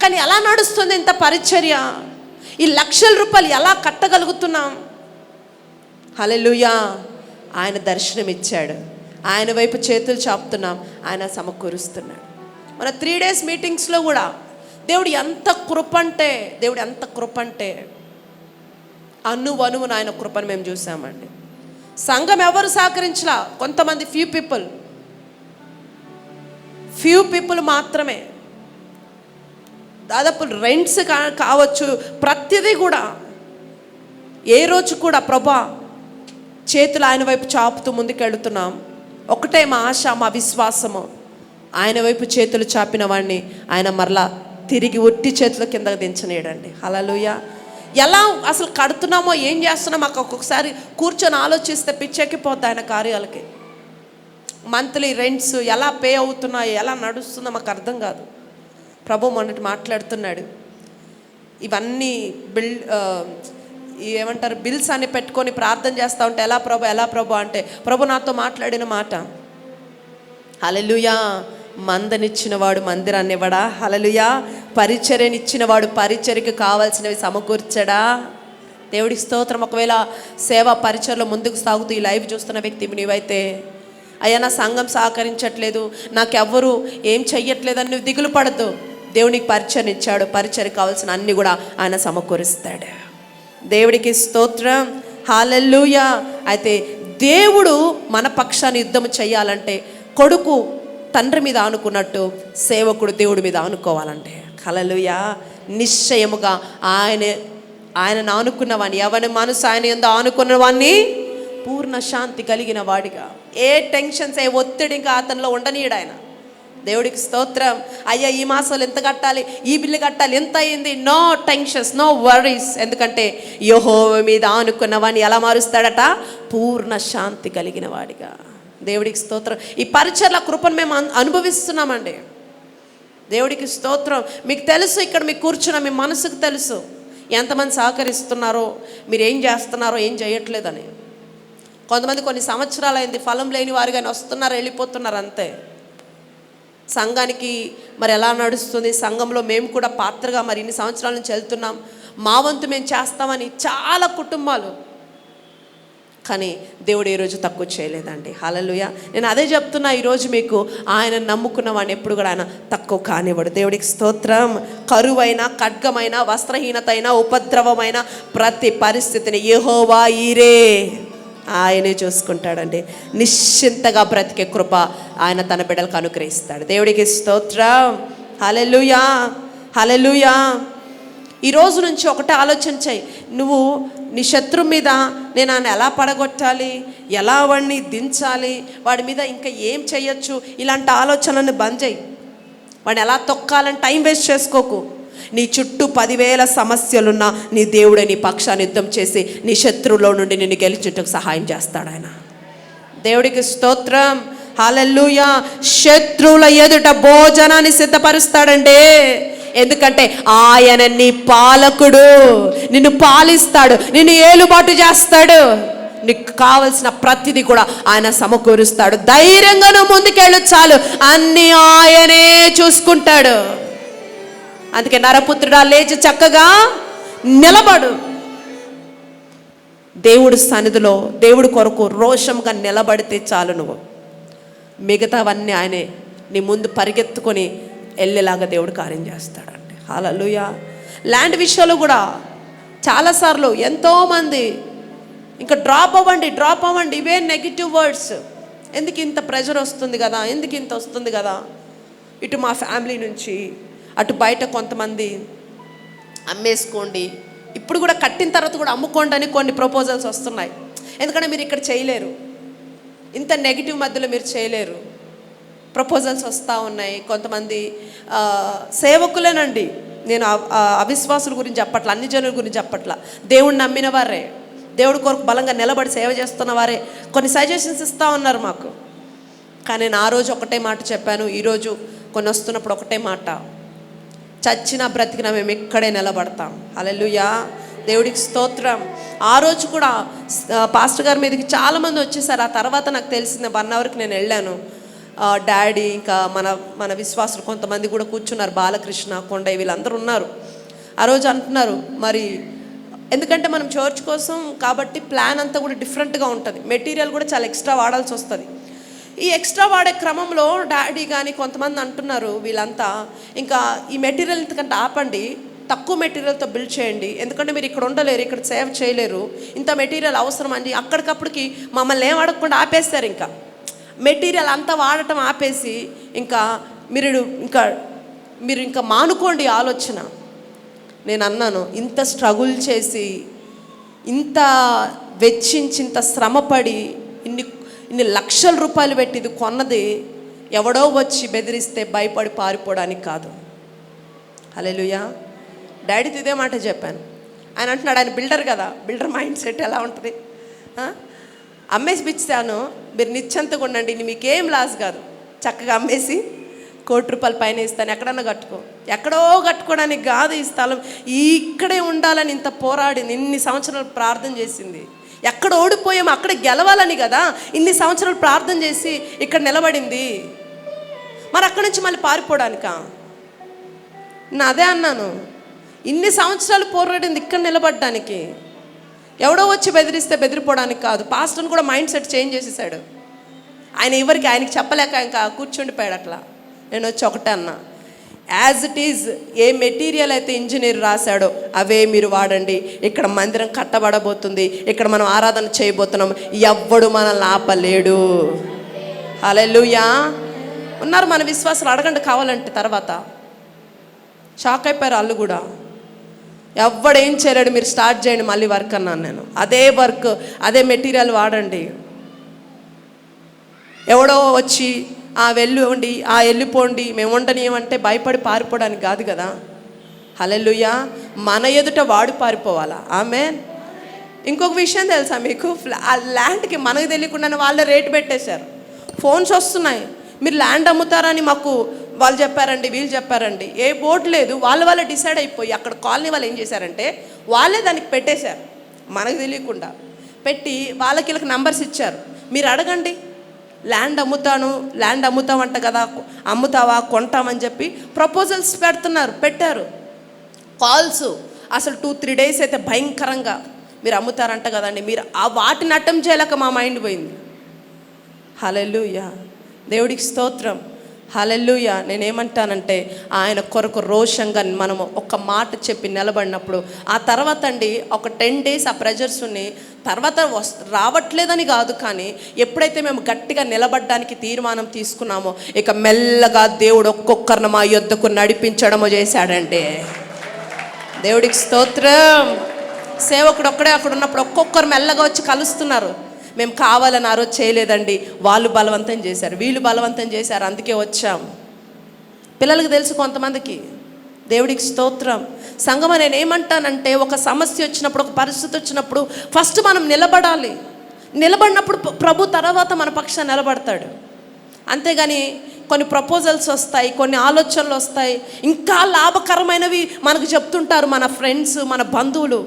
కానీ ఎలా నడుస్తుంది ఇంత పరిచర్య? ఈ లక్షల రూపాయలు ఎలా కట్టగలుగుతున్నాం? హల్లెలూయా. ఆయన దర్శనం ఇచ్చాడు, ఆయన వైపు చేతులు చాపుతున్నాం, ఆయన సమకూరుస్తున్నాడు. మన 3 days మీటింగ్స్లో కూడా దేవుడు ఎంత కృప అంటే, దేవుడు ఎంత కృప అంటే అణువణువున ఆయన కృపను మేము చూసామండి. సంఘం ఎవరు సహకరించలా, కొంతమంది ఫ్యూ పీపుల్ మాత్రమే. దాదాపు రెంట్స్ కావచ్చు, ప్రతిదీ కూడా ఏ రోజు కూడా ప్రభా చేతులు ఆయన వైపు చాపుతూ ముందుకెళ్తున్నాం. ఒకటే మా ఆశ, మా విశ్వాసము, ఆయన వైపు చేతులు చాపిన వాడిని ఆయన మరలా తిరిగి ఒట్టి చేతుల కిందకు దించనేయడండి. హల్లెలూయా. ఎలా అసలు కడుతున్నామో ఏం చేస్తున్నామో మాకు ఒక్కొక్కసారి కూర్చొని ఆలోచిస్తే పిచ్చెక్కిపోద్ది ఆయన కార్యాలకి. మంత్లీ రెంట్స్ ఎలా పే అవుతున్నాయో, ఎలా నడుస్తుందో మాకు అర్థం కాదు. ప్రభు మొన్నటి మాట్లాడుతున్నాడు, ఇవన్నీ ఈ ఏమంటారు బిల్స్ అని పెట్టుకొని ప్రార్థన చేస్తూ ఉంటే ఎలా ప్రభు అంటే ప్రభు నాతో మాట్లాడిన మాట, హల్లెలూయా, మందనిచ్చిన వాడు మందిరాన్ని ఇవ్వడా, హల్లెలూయా, పరిచర్యనిచ్చిన వాడు పరిచర్యకి కావాల్సినవి సమకూర్చడా. దేవుడికి స్తోత్రం. ఒకవేళ సేవా పరిచర్లో ముందుకు సాగుతూ ఈ లైవ్ చూస్తున్న వ్యక్తి నీవైతే, అయ్యా నా సంఘం సహకరించట్లేదు, నాకెవ్వరు ఏం చెయ్యట్లేదని నువ్వు దిగులు పడద్దు. దేవునికి పరిచయం ఇచ్చాడు, పరిచయం కావాల్సిన అన్ని కూడా ఆయన సమకూరుస్తాడు. దేవుడికి స్తోత్రం, హల్లెలూయా. అయితే దేవుడు మన పక్షాన్ని యుద్ధం చేయాలంటే కొడుకు తండ్రి మీద ఆనుకున్నట్టు సేవకుడు దేవుడి మీద ఆనుకోవాలంటే, హల్లెలూయా, నిశ్చయముగా ఆయనను ఆనుకున్నవాడిని, ఎవరి మనసు ఆయన యందు ఆనుకున్నవాడిని పూర్ణ శాంతి కలిగిన వాడిగా, ఏ టెన్షన్స్ ఏ ఒత్తిడి ఇంకా అతనిలో ఉండనీయడు ఆయన. దేవుడికి స్తోత్రం. అయ్యా ఈ మాసాలు ఎంత కట్టాలి, ఈ బిల్లు కట్టాలి, ఎంత అయింది, నో టెన్షన్స్, నో వరీస్. ఎందుకంటే యెహోవా మీద ఆనుకున్నవాడిని ఎలా మారుస్తాడట, పూర్ణ శాంతి కలిగిన వాడిగా. దేవుడికి స్తోత్రం. ఈ పరిచర్ల కృపను మేము అనుభవిస్తున్నామండి. దేవుడికి స్తోత్రం. మీకు తెలుసు, ఇక్కడ మీకు కూర్చున్న మీ మనసుకు తెలుసు ఎంతమంది సహకరిస్తున్నారో, మీరు ఏం చేస్తున్నారో ఏం చేయట్లేదని. కొంతమంది కొన్ని సంవత్సరాలు అయింది ఫలం లేని వారుగానే వస్తున్నారు, వెళ్ళిపోతున్నారు అంతే. సంఘానికి మరి ఎలా నడుస్తుంది, సంఘంలో మేము కూడా పాత్రగా మరి ఇన్ని సంవత్సరాల నుంచి వెళ్తున్నాం, మా వంతు మేము చేస్తామని చాలా కుటుంబాలు. కానీ దేవుడు ఈరోజు తక్కువ చేయలేదండి. హల్లెలూయా. నేను అదే చెప్తున్నా ఈరోజు మీకు, ఆయన నమ్ముకున్న వాడిని ఎప్పుడు కూడా ఆయన తక్కువ కానివ్వడు. దేవుడికి స్తోత్రం. కరువైన, ఖడ్గమైన, వస్త్రహీనత అయినా, ఉపద్రవమైన ప్రతి పరిస్థితిని యెహోవా ఈరే, ఆయనే చూసుకుంటాడండి. నిశ్చింతగా బ్రతికే కృప ఆయన తన బిడ్డలకు అనుగ్రహిస్తాడు. దేవుడికి స్తోత్రం. హల్లెలూయా, హల్లెలూయా. ఈ రోజు నుంచి ఒకటే ఆలోచన చేయి, నువ్వు నీ శత్రువు మీద నేను ఆయన ఎలా పడగొట్టాలి, ఎలా వాడిని దించాలి, వాడి మీద ఇంకా ఏం చేయొచ్చు, ఇలాంటి ఆలోచనలను బంద్ చేయి. వాడిని ఎలా తొక్కాలని టైం వేస్ట్ చేసుకోకు. నీ చుట్టూ 10,000 సమస్యలున్నా నీ దేవుడే నీ పక్షాన్ని యుద్ధం చేసి నీ శత్రువులో నుండి నిన్ను గెలిచుటకు సహాయం చేస్తాడు ఆయన. దేవుడికి స్తోత్రం. హల్లెలూయా. శత్రువుల ఎదుట భోజనాన్ని సిద్ధపరుస్తాడండి. ఎందుకంటే ఆయన నీ పాలకుడు, నిన్ను పాలిస్తాడు, నిన్ను ఏలుబాటు చేస్తాడు, నీకు కావలసిన ప్రతిదీ కూడా ఆయన సమకూరుస్తాడు. ధైర్యంగా నువ్వు ముందుకెళ్ళు చాలు, అన్నీ ఆయనే చూసుకుంటాడు. అందుకే నరపుత్రుడా లేచి చక్కగా నిలబడు. దేవుడు సన్నిధిలో దేవుడి కొరకు రోషంగా నిలబడితే చాలు, నువ్వు మిగతావన్నీ ఆయనే నీ ముందు పరిగెత్తుకొని వెళ్ళేలాగా దేవుడు కార్యం చేస్తాడండి. హల్లెలూయా. ల్యాండ్ విషయంలో కూడా చాలాసార్లు ఎంతోమంది ఇంకా డ్రాప్ అవ్వండి, ఇవే నెగిటివ్ వర్డ్స్. ఎందుకు ఇంత ప్రెషర్ వస్తుంది కదా, ఎందుకు ఇంత వస్తుంది కదా, ఇటు మా ఫ్యామిలీ నుంచి అటు బయట కొంతమంది అమ్మేసుకోండి, ఇప్పుడు కూడా కట్టిన తర్వాత కూడా అమ్ముకోండి అని కొన్ని ప్రపోజల్స్ వస్తున్నాయి. ఎందుకంటే మీరు ఇక్కడ చేయలేరు, ఇంత నెగిటివ్ మధ్యలో మీరు చేయలేరు. ప్రపోజల్స్ వస్తూ ఉన్నాయి. కొంతమంది సేవకులేనండి, నేను అవిశ్వాసుల గురించి చెప్పట్ల, అన్ని జనుల గురించి చెప్పట్ల, దేవుడిని నమ్మిన వారే, దేవుడి కొరకు బలంగా నిలబడి సేవ చేస్తున్న వారే కొన్ని సజెషన్స్ ఇస్తూ ఉన్నారు మాకు. కానీ నేను ఆ రోజు ఒకటే మాట చెప్పాను, ఈరోజు కొన్ని వస్తున్నప్పుడు ఒకటే మాట, చచ్చినా బ్రతికినా మేము ఇక్కడే నిలబడతాం. హల్లెలూయా. దేవుడికి స్తోత్రం. ఆ రోజు కూడా పాస్టర్ గారి మీదకి చాలామంది వచ్చేసారు. ఆ తర్వాత నాకు తెలిసింది 1 అవర్కి నేను వెళ్ళాను. డాడీ ఇంకా మన విశ్వాసులు కొంతమంది కూడా కూర్చున్నారు, బాలకృష్ణ, కొండయ్య, వీళ్ళందరూ ఉన్నారు. ఆ రోజు అంటున్నారు, మరి ఎందుకంటే మనం చర్చ్ కోసం కాబట్టి ప్లాన్ అంతా కూడా డిఫరెంట్గా ఉంటుంది, మెటీరియల్ కూడా చాలా ఎక్స్ట్రా వాడాల్సి వస్తుంది. ఈ ఎక్స్ట్రా వాడే క్రమంలో డాడీ కానీ కొంతమంది అంటున్నారు, వీళ్ళంతా ఇంకా ఈ మెటీరియల్ ఇంతకంటే ఆపండి, తక్కువ మెటీరియల్తో బిల్డ్ చేయండి, ఎందుకంటే మీరు ఇక్కడ ఉండలేరు, ఇక్కడ సేవ్ చేయలేరు, ఇంత మెటీరియల్ అవసరం అండి. అక్కడికప్పటికి మమ్మల్ని ఏం అడగకుండా ఆపేస్తారు. ఇంకా మెటీరియల్ అంతా వాడటం ఆపేసి ఇంకా మీరు ఇంకా మానుకోండి ఆలోచన. నేను అన్నాను, ఇంత స్ట్రగుల్ చేసి, ఇంత వెచ్చించి, ఇంత శ్రమపడి, ఇన్ని లక్షల రూపాయలు పెట్టి ఇది కొన్నది ఎవడో వచ్చి బెదిరిస్తే భయపడి పారిపోవడానికి కాదు. హల్లెలూయా. డాడీతో ఇదే మాట చెప్పాను. ఆయన అంటున్నాడు, ఆయన బిల్డర్ కదా, బిల్డర్ మైండ్ సెట్ ఎలా ఉంటుంది, అమ్మేసి పిచ్చాను, మీరు నిశ్చంతగా ఉండండి, మీకేం లాస్ కాదు, చక్కగా అమ్మేసి ₹1,00,00,000 పైన ఇస్తాను, ఎక్కడన్నా కట్టుకో. ఎక్కడో కట్టుకోవడానికి కాదు ఈ స్థలం, ఇక్కడే ఉండాలని ఇంత పోరాడింది, ఇన్ని సంవత్సరాలు ప్రార్థన చేసింది. ఎక్కడ ఓడిపోయాము అక్కడ గెలవాలని కదా ఇన్ని సంవత్సరాలు ప్రార్థన చేసి ఇక్కడ నిలబడింది. మరి అక్కడి నుంచి మళ్ళీ పారిపోవడానికా? నేను అదే అన్నాను, ఇన్ని సంవత్సరాలు పోరాడింది ఇక్కడ నిలబడడానికి. ఎవడో వచ్చి బెదిరిస్తే బెదిరిపోవడానికి కాదు. పాస్టర్ని కూడా మైండ్ సెట్ చేంజ్ చేసేసాడు. ఆయనకి చెప్పలేక ఇంకా కూర్చుండిపోయాడు అట్లా. నేను వచ్చి ఒకటే అన్నా, as it is a material అయితే ఇంజనీర్ రాశాడో అవే మీరు వాడండి. ఇక్కడ మందిరం కట్టబడబోతుంది, ఇక్కడ మనం ఆరాధన చేయబోతున్నాం, ఎవ్వడు మనల్ని ఆపలేడు. హల్లెలూయా. ఉన్నారు మన విశ్వాసాలు, అడగండి కావాలంటే. తర్వాత షాక్ అయిపోయారు వాళ్ళు కూడా. ఎవ్వడేం చేయలేడు, మీరు స్టార్ట్ చేయండి మళ్ళీ వర్క్ అన్నాను నేను. అదే వర్క్, అదే మెటీరియల్ వాడండి. ఎవడో వచ్చి వెళ్ళిపోండి, వెళ్ళిపోండి, మేము ఉండనియమంటే భయపడి పారిపోవడానికి కాదు కదా. హల్లెలూయా. మన ఎదుట వాడు పారిపోవాలా? ఆమేన్. ఇంకొక విషయం తెలుసా మీకు? ఆ ల్యాండ్కి మనకు తెలియకుండానే వాళ్ళే రేటు పెట్టేశారు. ఫోన్స్ వస్తున్నాయి, మీరు ల్యాండ్ అమ్ముతారని మాకు వాళ్ళు చెప్పారండి, వీళ్ళు చెప్పారండి. ఏ బోర్డు లేదు, వాళ్ళే డిసైడ్ అయిపోయి అక్కడ కాలనీ వాళ్ళు ఏం చేశారంటే వాళ్ళే దానికి పెట్టేశారు. మనకు తెలియకుండా పెట్టి వాళ్ళకి వీళ్ళకి నంబర్స్ ఇచ్చారు. మీరు అడగండి, ల్యాండ్ అమ్ముతామంట కదా, అమ్ముతావా కొంటామని చెప్పి ప్రపోజల్స్ పెట్టారు. కాల్స్ అసలు 2-3 డేస్ అయితే భయంకరంగా, మీరు అమ్ముతారంట కదండి, మీరు వాటిని అటెంప్ట్ చేయలేక మా మైండ్ పోయింది. హల్లెలూయా, దేవుడికి స్తోత్రం. హల్లెలూయా. నేనేమంటానంటే ఆయన కొరకు రోషంగా మనము ఒక మాట చెప్పి నిలబడినప్పుడు ఆ తర్వాత అండి ఒక 10 డేస్ ఆ ప్రెజర్స్ ఉన్నాయి. తర్వాత రావట్లేదని కాదు, కానీ ఎప్పుడైతే మేము గట్టిగా నిలబడడానికి తీర్మానం తీసుకున్నామో ఇక మెల్లగా దేవుడు ఒక్కొక్కరిని మా యొద్దకు నడిపించడము చేశాడండి. దేవుడికి స్తోత్రం. సేవకుడు ఒక్కడే అక్కడ ఉన్నప్పుడు ఒక్కొక్కరు మెల్లగా వచ్చి కలుస్తున్నారు. మేము కావాలని ఆ రోజు చేయలేదండి, వాళ్ళు బలవంతం చేశారు, వీళ్ళు బలవంతం చేశారు, అందుకే వచ్చాం. పిల్లలకు తెలుసు కొంతమందికి. దేవుడికి స్తోత్రం. సంగమ నేనేమంటానంటే ఒక సమస్య వచ్చినప్పుడు, ఒక పరిస్థితి వచ్చినప్పుడు ఫస్ట్ మనం నిలబడాలి. నిలబడినప్పుడు ప్రభు తర్వాత మన పక్షాన్ని నిలబడతాడు. అంతేగాని కొన్ని ప్రపోజల్స్ వస్తాయి, కొన్ని ఆలోచనలు వస్తాయి, ఇంకా లాభకరమైనవి మనకు చెప్తుంటారు మన ఫ్రెండ్స్, మన బంధువులు.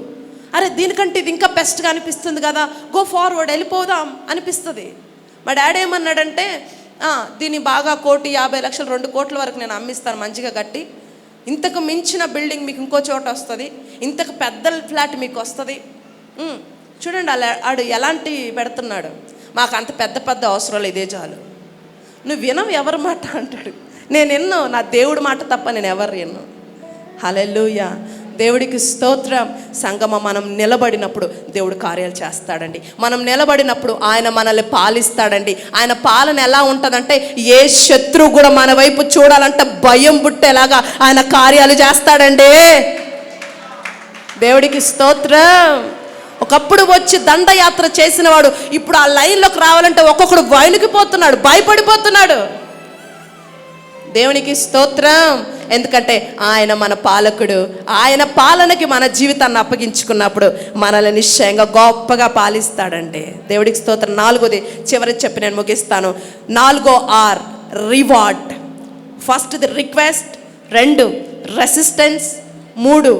అరే దీనికంటే ఇది ఇంకా బెస్ట్గా అనిపిస్తుంది కదా, గో ఫార్వర్డ్, వెళ్ళిపోదాం అనిపిస్తుంది. మా డాడీ ఏమన్నాడంటే దీన్ని బాగా 1,50,00,000 2 కోట్ల వరకు నేను అమ్మిస్తాను మంచిగా కట్టి, ఇంతకు మించిన బిల్డింగ్ మీకు ఇంకో చోట వస్తుంది, ఇంతకు పెద్ద ఫ్లాట్ మీకు వస్తుంది. చూడండి ఆడు ఎలాంటి పెడుతున్నాడు. మాకు అంత పెద్ద అవసరం లేదు, ఇదే చాలు. నువ్వు వినవు ఎవరి మాట అంటాడు. నేను ఎన్నో నా దేవుడి మాట తప్ప నేను ఎవరు ఎన్నో. హల్లెలూయా, దేవుడికి స్తోత్రం. సంగమ మనం నిలబడినప్పుడు దేవుడు కార్యాలు చేస్తాడండి. మనం నిలబడినప్పుడు ఆయన మనల్ని పాలిస్తాడండి. ఆయన పాలన ఎలా ఉంటుందంటే ఏ శత్రువు కూడా మన వైపు చూడాలంటే భయం పుట్టేలాగా ఆయన కార్యాలు చేస్తాడండి. దేవుడికి స్తోత్రం. ఒకప్పుడు వచ్చి దండయాత్ర చేసిన వాడు ఇప్పుడు ఆ లైన్లోకి రావాలంటే ఒక్కొక్కడు వణికిపోతున్నాడు, భయపడిపోతున్నాడు. దేవునికి స్తోత్రం. ఎందుకంటే ఆయన మన పాలకుడు. ఆయన పాలనకి మన జీవితాన్ని అప్పగించుకున్నప్పుడు మనల్ని నిశ్చయంగా గొప్పగా పాలిస్తాడండి. దేవుడికి స్తోత్రం. 4వది చివరి చెప్పి నేను ముగిస్తాను. 4 R, reward. First the request, 2 resistance, 3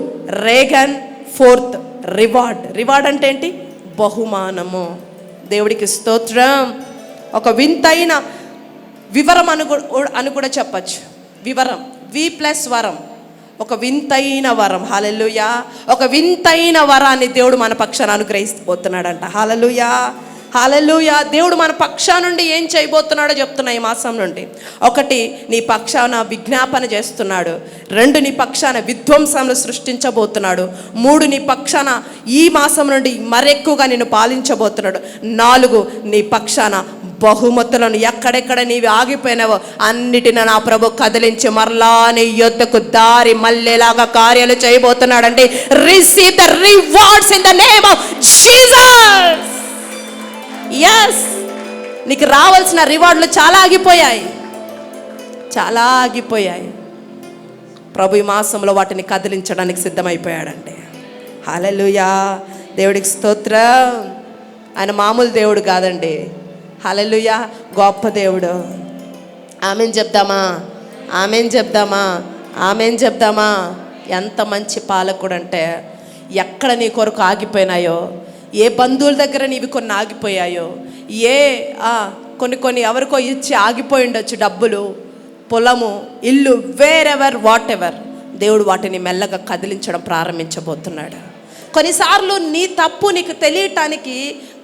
Reagan, 4th reward. Reward అంటే ఏంటి? బహుమానము. దేవుడికి స్తోత్రం. ఒక వింతైన వివరం అని కూడా చెప్పచ్చు. వివరం, V+ వరం, ఒక వింతైన వరం. హల్లెలూయా. ఒక వింతైన వరాన్ని దేవుడు మన పక్షాన అనుగ్రహిస్తబోతున్నాడంట. హల్లెలూయా, హల్లెలూయా. దేవుడు మన పక్షా నుండి ఏం చేయబోతున్నాడో చెప్తున్నా ఈ మాసం నుండి. 1 నీ పక్షాన విజ్ఞాపన చేస్తున్నాడు. 2 నీ పక్షాన విధ్వంసంలో సృష్టించబోతున్నాడు. 3 నీ పక్షాన ఈ మాసం నుండి మరెక్కువగా నిన్ను పాలించబోతున్నాడు. 4 నీ పక్షాన బహుమతులను ఎక్కడెక్కడ నీవి ఆగిపోయినావో అన్నిటిని నా ప్రభు కదిలించి మరలా నీ యొద్దకు దారి మళ్ళేలాగా కార్యాలు చేయబోతున్నాడండి. Receive the rewards in the name of Jesus. Yes, నీకు రావాల్సిన రివార్డులు చాలా ఆగిపోయాయి. ప్రభు ఈ మాసంలో వాటిని కదిలించడానికి సిద్ధమైపోయాడండి. హల్లెలూయా, దేవుడికి స్తోత్రం. ఆయన మామూలు దేవుడు కాదండి. హల్లెలూయా, గొప్ప దేవుడు. ఆమేన్ చెప్దామా? ఆమెన్ చెప్దామా? ఆమెన్ చెప్దామా? ఎంత మంచి పాలకుడు అంటే, ఎక్కడ నీ కొరకు ఆగిపోయినాయో, ఏ బంధువుల దగ్గర నీవి కొన్ని ఆగిపోయాయో, కొన్ని ఎవరికో ఇచ్చి ఆగిపోయి ఉండొచ్చు, డబ్బులు, పొలము, ఇల్లు, వాట్ ఎవర్, దేవుడు వాటిని మెల్లగా కదిలించడం ప్రారంభించబోతున్నాడు. కొన్నిసార్లు నీ తప్పు నీకు తెలియటానికి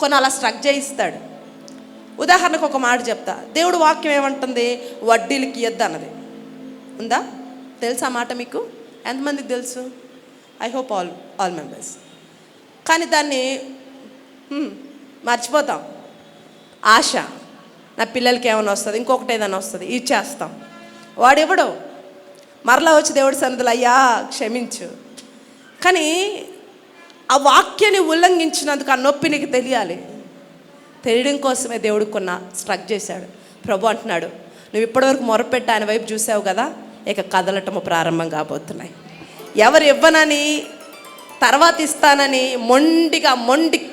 కొన్ని అలా స్ట్రక్ చేయిస్తాడు. ఉదాహరణకు ఒక మాట చెప్తా. దేవుడు వాక్యం ఏమంటుంది? వడ్డీలకి ఇయ్యద్దు అన్నది. ఉందా? తెలుసా మాట మీకు? ఎంతమందికి తెలుసు? I hope all members. కానీ దాన్ని మర్చిపోతాం. ఆశ, నా పిల్లలకి ఏమైనా వస్తుంది, ఇంకొకటి ఏదైనా వస్తుంది, ఇచ్చేస్తాం. వాడెవడో మరలా వచ్చి దేవుడి సన్నిధిలో, అయ్యా క్షమించు. కానీ ఆ వాక్యాన్ని ఉల్లంఘించినందుకు ఆ నొప్పి నీకు తెలియాలి. తెలియడం కోసమే దేవుడు కొన్న స్ట్రక్ చేశాడు. ప్రభు అంటున్నాడు, నువ్వు ఇప్పటివరకు మొరపెట్టి ఆయన వైపు చూసావు కదా, ఇక కదలటము ప్రారంభం కాబోతున్నాయి. ఎవరు ఇవ్వనని తర్వాత ఇస్తానని మొండి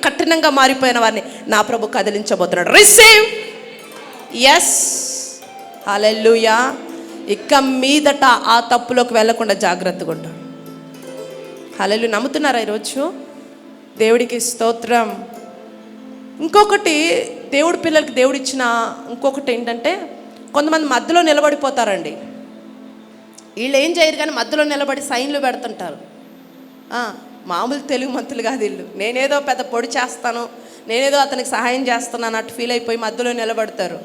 కఠినంగా మారిపోయిన వారిని నా ప్రభు కదిలించబోతున్నాడు. రిసీవ్. ఎస్, హల్లెలూయా. ఇక మీదట ఆ తప్పులోకి వెళ్లకుండా జాగ్రత్తగా ఉంటాం. హల్లెలూయా. నమ్ముతున్నారా ఈరోజు? దేవుడికి స్తోత్రం. ఇంకొకటి, దేవుడి పిల్లలకి దేవుడు ఇచ్చిన ఇంకొకటి ఏంటంటే, కొంతమంది మధ్యలో నిలబడిపోతారండి. వీళ్ళు ఏం చేయరు కానీ మధ్యలో నిలబడి సైన్లు పెడుతుంటారు. మామూలు తెలుగు మంతులు కాదు వీళ్ళు. నేనేదో పెద్ద పొడి చేస్తాను, నేనేదో అతనికి సహాయం చేస్తాను అన్నట్టు ఫీల్ అయిపోయి మధ్యలో నిలబడతారు.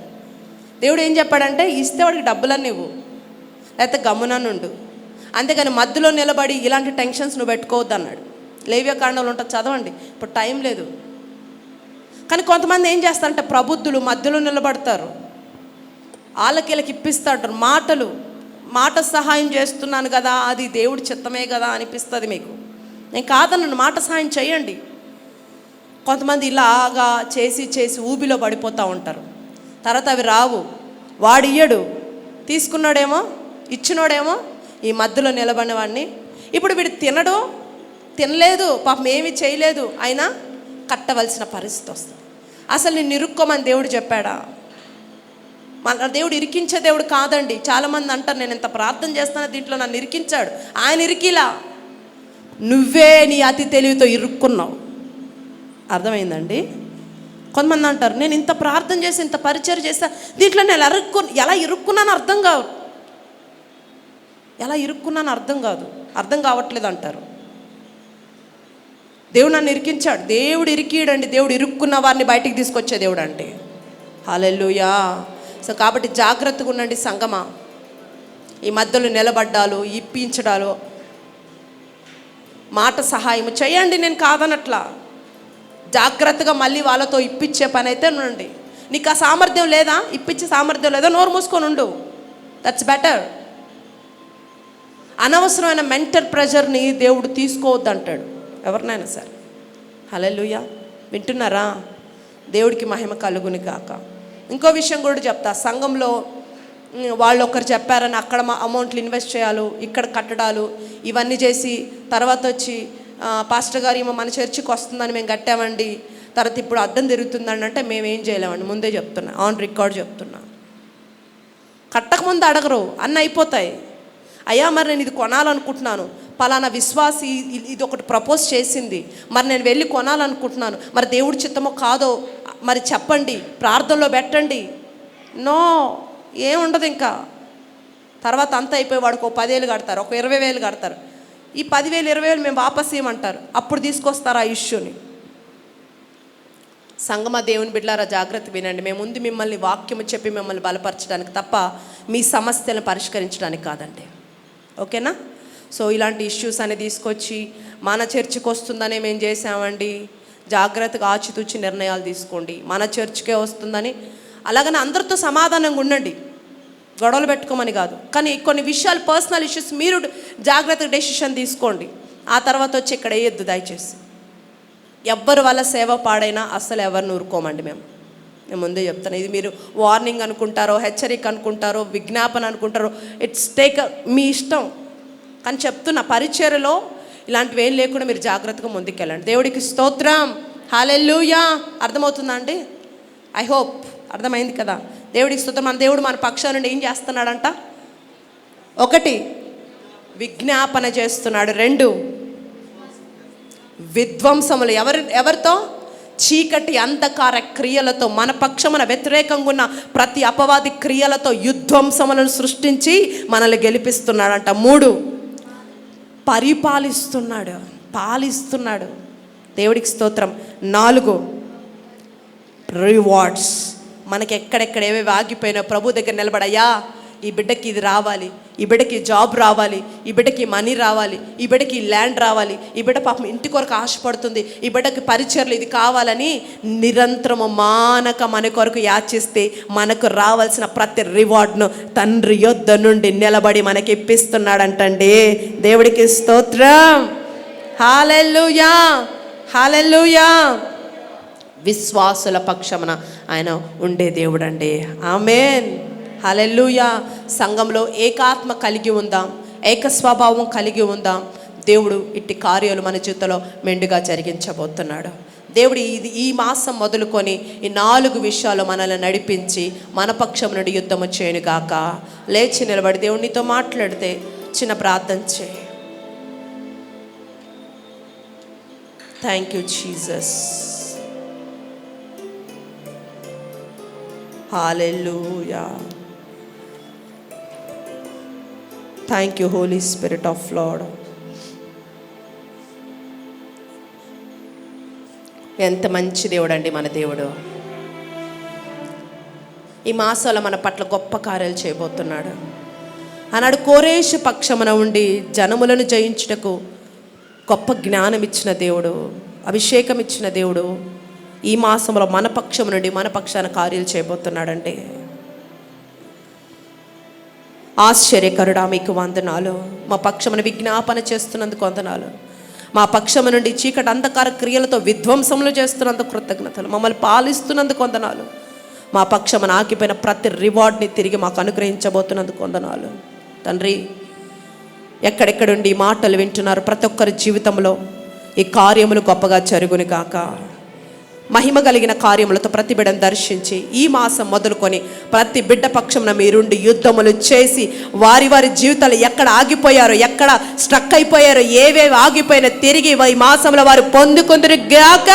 దేవుడు ఏం చెప్పాడంటే, ఇస్తే వాడికి డబ్బులన్నీ ఇవ్వు, లేకపోతే గమ్మునన్నుండు. అంతేగాని మధ్యలో నిలబడి ఇలాంటి టెన్షన్స్ నువ్వు పెట్టుకోవద్దు అన్నాడు. లేవ్యకాండంలో ఉంటుంది, చదవండి, ఇప్పుడు టైం లేదు. కానీ కొంతమంది ఏం చేస్తారంటే, ప్రబుద్ధులు మధ్యలో నిలబడతారు, వాళ్ళకి ఇప్పిస్తాడు మాట సహాయం చేస్తున్నాను కదా, అది దేవుడి చిత్తమే కదా అనిపిస్తుంది మీకు. నేను కాదన్నాను, మాట సహాయం చేయండి. కొంతమంది ఇలాగా చేసి ఊబిలో పడిపోతూ ఉంటారు. తర్వాత అవి రావు. వాడు ఇయ్యడు, తీసుకున్నాడేమో, ఇచ్చినోడేమో ఈ మధ్యలో నిలబడిన వాడిని. ఇప్పుడు వీడు తినలేదు, పాపం ఏమీ చేయలేదు, అయినా కట్టవలసిన పరిస్థితి వస్తుంది. అసలు నేను ఇరుక్కోమని దేవుడు చెప్పాడా? మన దేవుడు ఇరికించే దేవుడు కాదండి. చాలామంది అంటారు, నేను ఎంత ప్రార్థన చేస్తానో దీంట్లో నన్ను ఇరికించాడు. ఆయన ఇరికిలా, నువ్వే నీ అతి తెలివితో ఇరుక్కున్నావు. అర్థమైందండి? కొంతమంది అంటారు, నేను ఇంత ప్రార్థన చేసి ఇంత పరిచయం చేస్తా, దీంట్లో నేను ఎలా ఇరుక్కున్నాను అర్థం కాదు, అర్థం కావట్లేదు అంటారు. దేవుడు నన్ను ఇరికించాడు. దేవుడు ఇరికియడండి, దేవుడు ఇరుక్కున్న వారిని బయటికి తీసుకొచ్చే దేవుడు అంటే. హల్లెలూయా. సో కాబట్టి జాగ్రత్తగా ఉండండి సంగమా. ఈ మధ్యలో నిలబడ్డాలు, ఇప్పించడాలు, మాట సహాయం చేయండి, నేను కాదనట్లా. జాగ్రత్తగా మళ్ళీ వాళ్ళతో ఇప్పించే పని అయితే ఉండండి. నీకు ఆ సామర్థ్యం లేదా, ఇప్పించే సామర్థ్యం లేదా, నోరు మూసుకొని ఉండు. That's better. అనవసరమైన మెంటల్ ప్రెషర్ని దేవుడు తీసుకోవద్దు అంటాడు ఎవరినైనా సరే. హల్లెలూయా. వింటున్నారా? దేవుడికి మహిమ కలుగుని కాక. ఇంకో విషయం కూడా చెప్తా. సంఘంలో వాళ్ళు ఒకరు చెప్పారని అక్కడ అమౌంట్లు ఇన్వెస్ట్ చేయాలి, ఇక్కడ కట్టడాలు ఇవన్నీ చేసి తర్వాత వచ్చి పాస్టర్ గారు ఏమో మన చర్చికి వస్తుందని మేము కట్టామండి, తర్వాత ఇప్పుడు అద్దం తిరుగుతుందని అంటే మేమేం చేయలేమండి. ముందే చెప్తున్నా, ఆన్ రికార్డ్ చెప్తున్నా. కట్టకముందు అడగరు, అన్నీ అయిపోతాయి. అయ్యా మరి నేను ఇది కొనాలనుకుంటున్నాను, పలానా విశ్వాసి ఇది ఒకటి ప్రపోజ్ చేసింది, మరి నేను వెళ్ళి కొనాలనుకుంటున్నాను, మరి దేవుడి చిత్తమో కాదో మరి చెప్పండి, ప్రార్థనలో పెట్టండి. నో, ఏముండదు. ఇంకా తర్వాత అంతా అయిపోయి వాడికి ఒక 10,000 కడతారు, ఒక 20,000 కడతారు. ఈ 10,000 20,000 మేము వాపస్ ఇవ్వమంటారు. అప్పుడు తీసుకొస్తారు ఆ ఇష్యూని. సంగమ దేవుని బిడ్డలారా, జాగ్రత్త వినండి. మేము ముందు మిమ్మల్ని వాక్యము చెప్పి మిమ్మల్ని బలపరచడానికి తప్ప మీ సమస్యలను పరిష్కరించడానికి కాదండి. ఓకేనా? సో ఇలాంటి ఇష్యూస్ అని తీసుకొచ్చి మన చర్చికి వస్తుందనే మేము చేసామండి, జాగ్రత్తగా ఆచితూచి నిర్ణయాలు తీసుకోండి. మన చర్చికే వస్తుందని అలాగని అందరితో సమాధానంగా ఉండండి, గొడవలు పెట్టుకోమని కాదు. కానీ కొన్ని విషయాలు, పర్సనల్ ఇష్యూస్ మీరు జాగ్రత్తగా డెసిషన్ తీసుకోండి. ఆ తర్వాత వచ్చి ఇక్కడ వేయద్దు దయచేసి. ఎవ్వరు వాళ్ళ సేవ పాడైనా అస్సలు ఎవరిని ఊరుకోమండి. నేను ముందే చెప్తాను. ఇది మీరు వార్నింగ్ అనుకుంటారో, హెచ్చరిక అనుకుంటారో, విజ్ఞాపన అనుకుంటారో, ఇట్స్ టేక్ మీ ఇష్టం. కానీ చెప్తున్న పరిచర్యలో ఇలాంటివి ఏం లేకుండా మీరు జాగ్రత్తగా ముందుకెళ్ళండి. దేవుడికి స్తోత్రం. హల్లెలూయా. అర్థమవుతుందా అండి? ఐ హోప్ అర్థమైంది కదా. దేవుడికి స్తోత్రం. మన దేవుడు మన పక్షాల నుండి ఏం చేస్తున్నాడంట? ఒకటి, విజ్ఞాపన చేస్తున్నాడు. 2, విధ్వంసములు. ఎవరితో? చీకటి అంధకార క్రియలతో, మన పక్షమున వ్యతిరేకంగా ఉన్న ప్రతి అపవాది క్రియలతో యుధ్వంసములను సృష్టించి మనల్ని గెలిపిస్తున్నాడంట. 3, పాలిస్తున్నాడు. దేవుడికి స్తోత్రం. 4, రివార్డ్స్. మనకి ఎక్కడెక్కడ ఏవేవి ఆగిపోయినా ప్రభు దగ్గర నిలబడయ్యా, ఈ బిడ్డకి ఇది రావాలి, ఈ బిడ్డకి జాబ్ రావాలి, ఈ బిడ్డకి మనీ రావాలి, ఈ బిడ్డకి ల్యాండ్ రావాలి, ఈ బిడ్డ పాపం ఇంటి కొరకు ఆశపడుతుంది, ఈ బిడ్డకి పరిచర్లు ఇది కావాలని నిరంతరము మానక మన కొరకు యాచిస్తే మనకు రావాల్సిన ప్రతి రివార్డ్ను తండ్రి యొద్ద నుండి నిలబడి మనకి ఇప్పిస్తున్నాడంటండి. దేవుడికి స్తోత్రం. హల్లెలూయా, హల్లెలూయా. విశ్వాసుల పక్షమున ఆయన ఉండే దేవుడండి. ఆమేన్, హల్లెలూయా. సంఘంలో ఏకాత్మ కలిగి ఉందాం, ఏక స్వభావం కలిగి ఉందాం. దేవుడు ఇట్టి కార్యాలు మన జీవితంలో మెండుగా జరిగించబోతున్నాడు. దేవుడు ఈ మాసం మొదలుకొని ఈ 4 విషయాలు మనల్ని నడిపించి మన పక్షం నుండి యుద్ధము చేయనుగాక. లేచి నిలబడి దేవునితో మాట్లాడితే చిన్న ప్రార్థన చేయి. Thank you Jesus. Hallelujah. Thank you Holi Spirit of Lord. ఎంత మంచి దేవుడు అండి మన దేవుడు. ఈ మాసంలో మన పట్ల గొప్ప కార్యాలు చేయబోతున్నాడు. ఆనాడు కోరేషు పక్షమున ఉండి జనములను జయించుటకు గొప్ప జ్ఞానం ఇచ్చిన దేవుడు, అభిషేకం ఇచ్చిన దేవుడు ఈ మాసంలో మన పక్షము నుండి మన పక్షాన కార్యాలు చేయబోతున్నాడండి. ఆశ్చర్యకరుడా మీకు వందనాలు. మా పక్షమును విజ్ఞాపన చేస్తున్నందుకు వందనాలు. మా పక్షము నుండి చీకటి అంధకార క్రియలతో విధ్వంసములు చేస్తున్నందుకు కృతజ్ఞతలు. మమ్మల్ని పాలిస్తున్నందుకు వందనాలు. మా పక్షమును ఆగిపోయిన ప్రతి రివార్డ్ని తిరిగి మాకు అనుగ్రహించబోతున్నందుకు వందనాలు. తండ్రి, ఎక్కడెక్కడుండి ఈ మాటలు వింటున్నారు ప్రతి ఒక్కరి జీవితంలో ఈ కార్యములు గొప్పగా జరుగును గాక. మహిమ కలిగిన కార్యములతో ప్రతి బిడ్డను దర్శించి ఈ మాసం మొదలుకొని ప్రతి బిడ్డ పక్షమున మీరుండి యుద్ధములు చేసి వారి జీవితాలు ఎక్కడ ఆగిపోయారో, ఎక్కడ స్ట్రక్ అయిపోయారో, ఏవేవి ఆగిపోయినా తిరిగి ఈ మాసంలో వారు పొందుకుందరు గాక.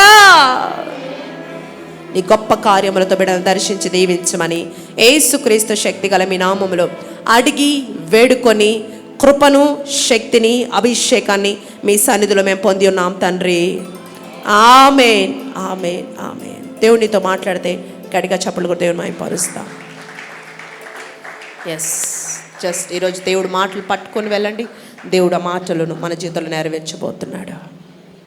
ఈ గొప్ప కార్యములతో బిడ్డను దర్శించి దీవించమని యేసుక్రీస్తు శక్తి గల మీ నామములో అడిగి వేడుకొని కృపను, శక్తిని, అభిషేకాన్ని మీ సన్నిధిలో మేము పొంది ఉన్నాం తండ్రి. ఆమేన్, ఆమేన్, ఆమేన్. దేవునితో మాట్లాడితే గట్టిగా చప్పట్లు కూడా దేవుని మహిమపరుస్తాం. జస్ట్ ఈరోజు దేవుడు మాటలు పట్టుకొని వెళ్ళండి. దేవుడు ఆ మాటలను మన జీవితంలో నెరవేర్చబోతున్నాడు.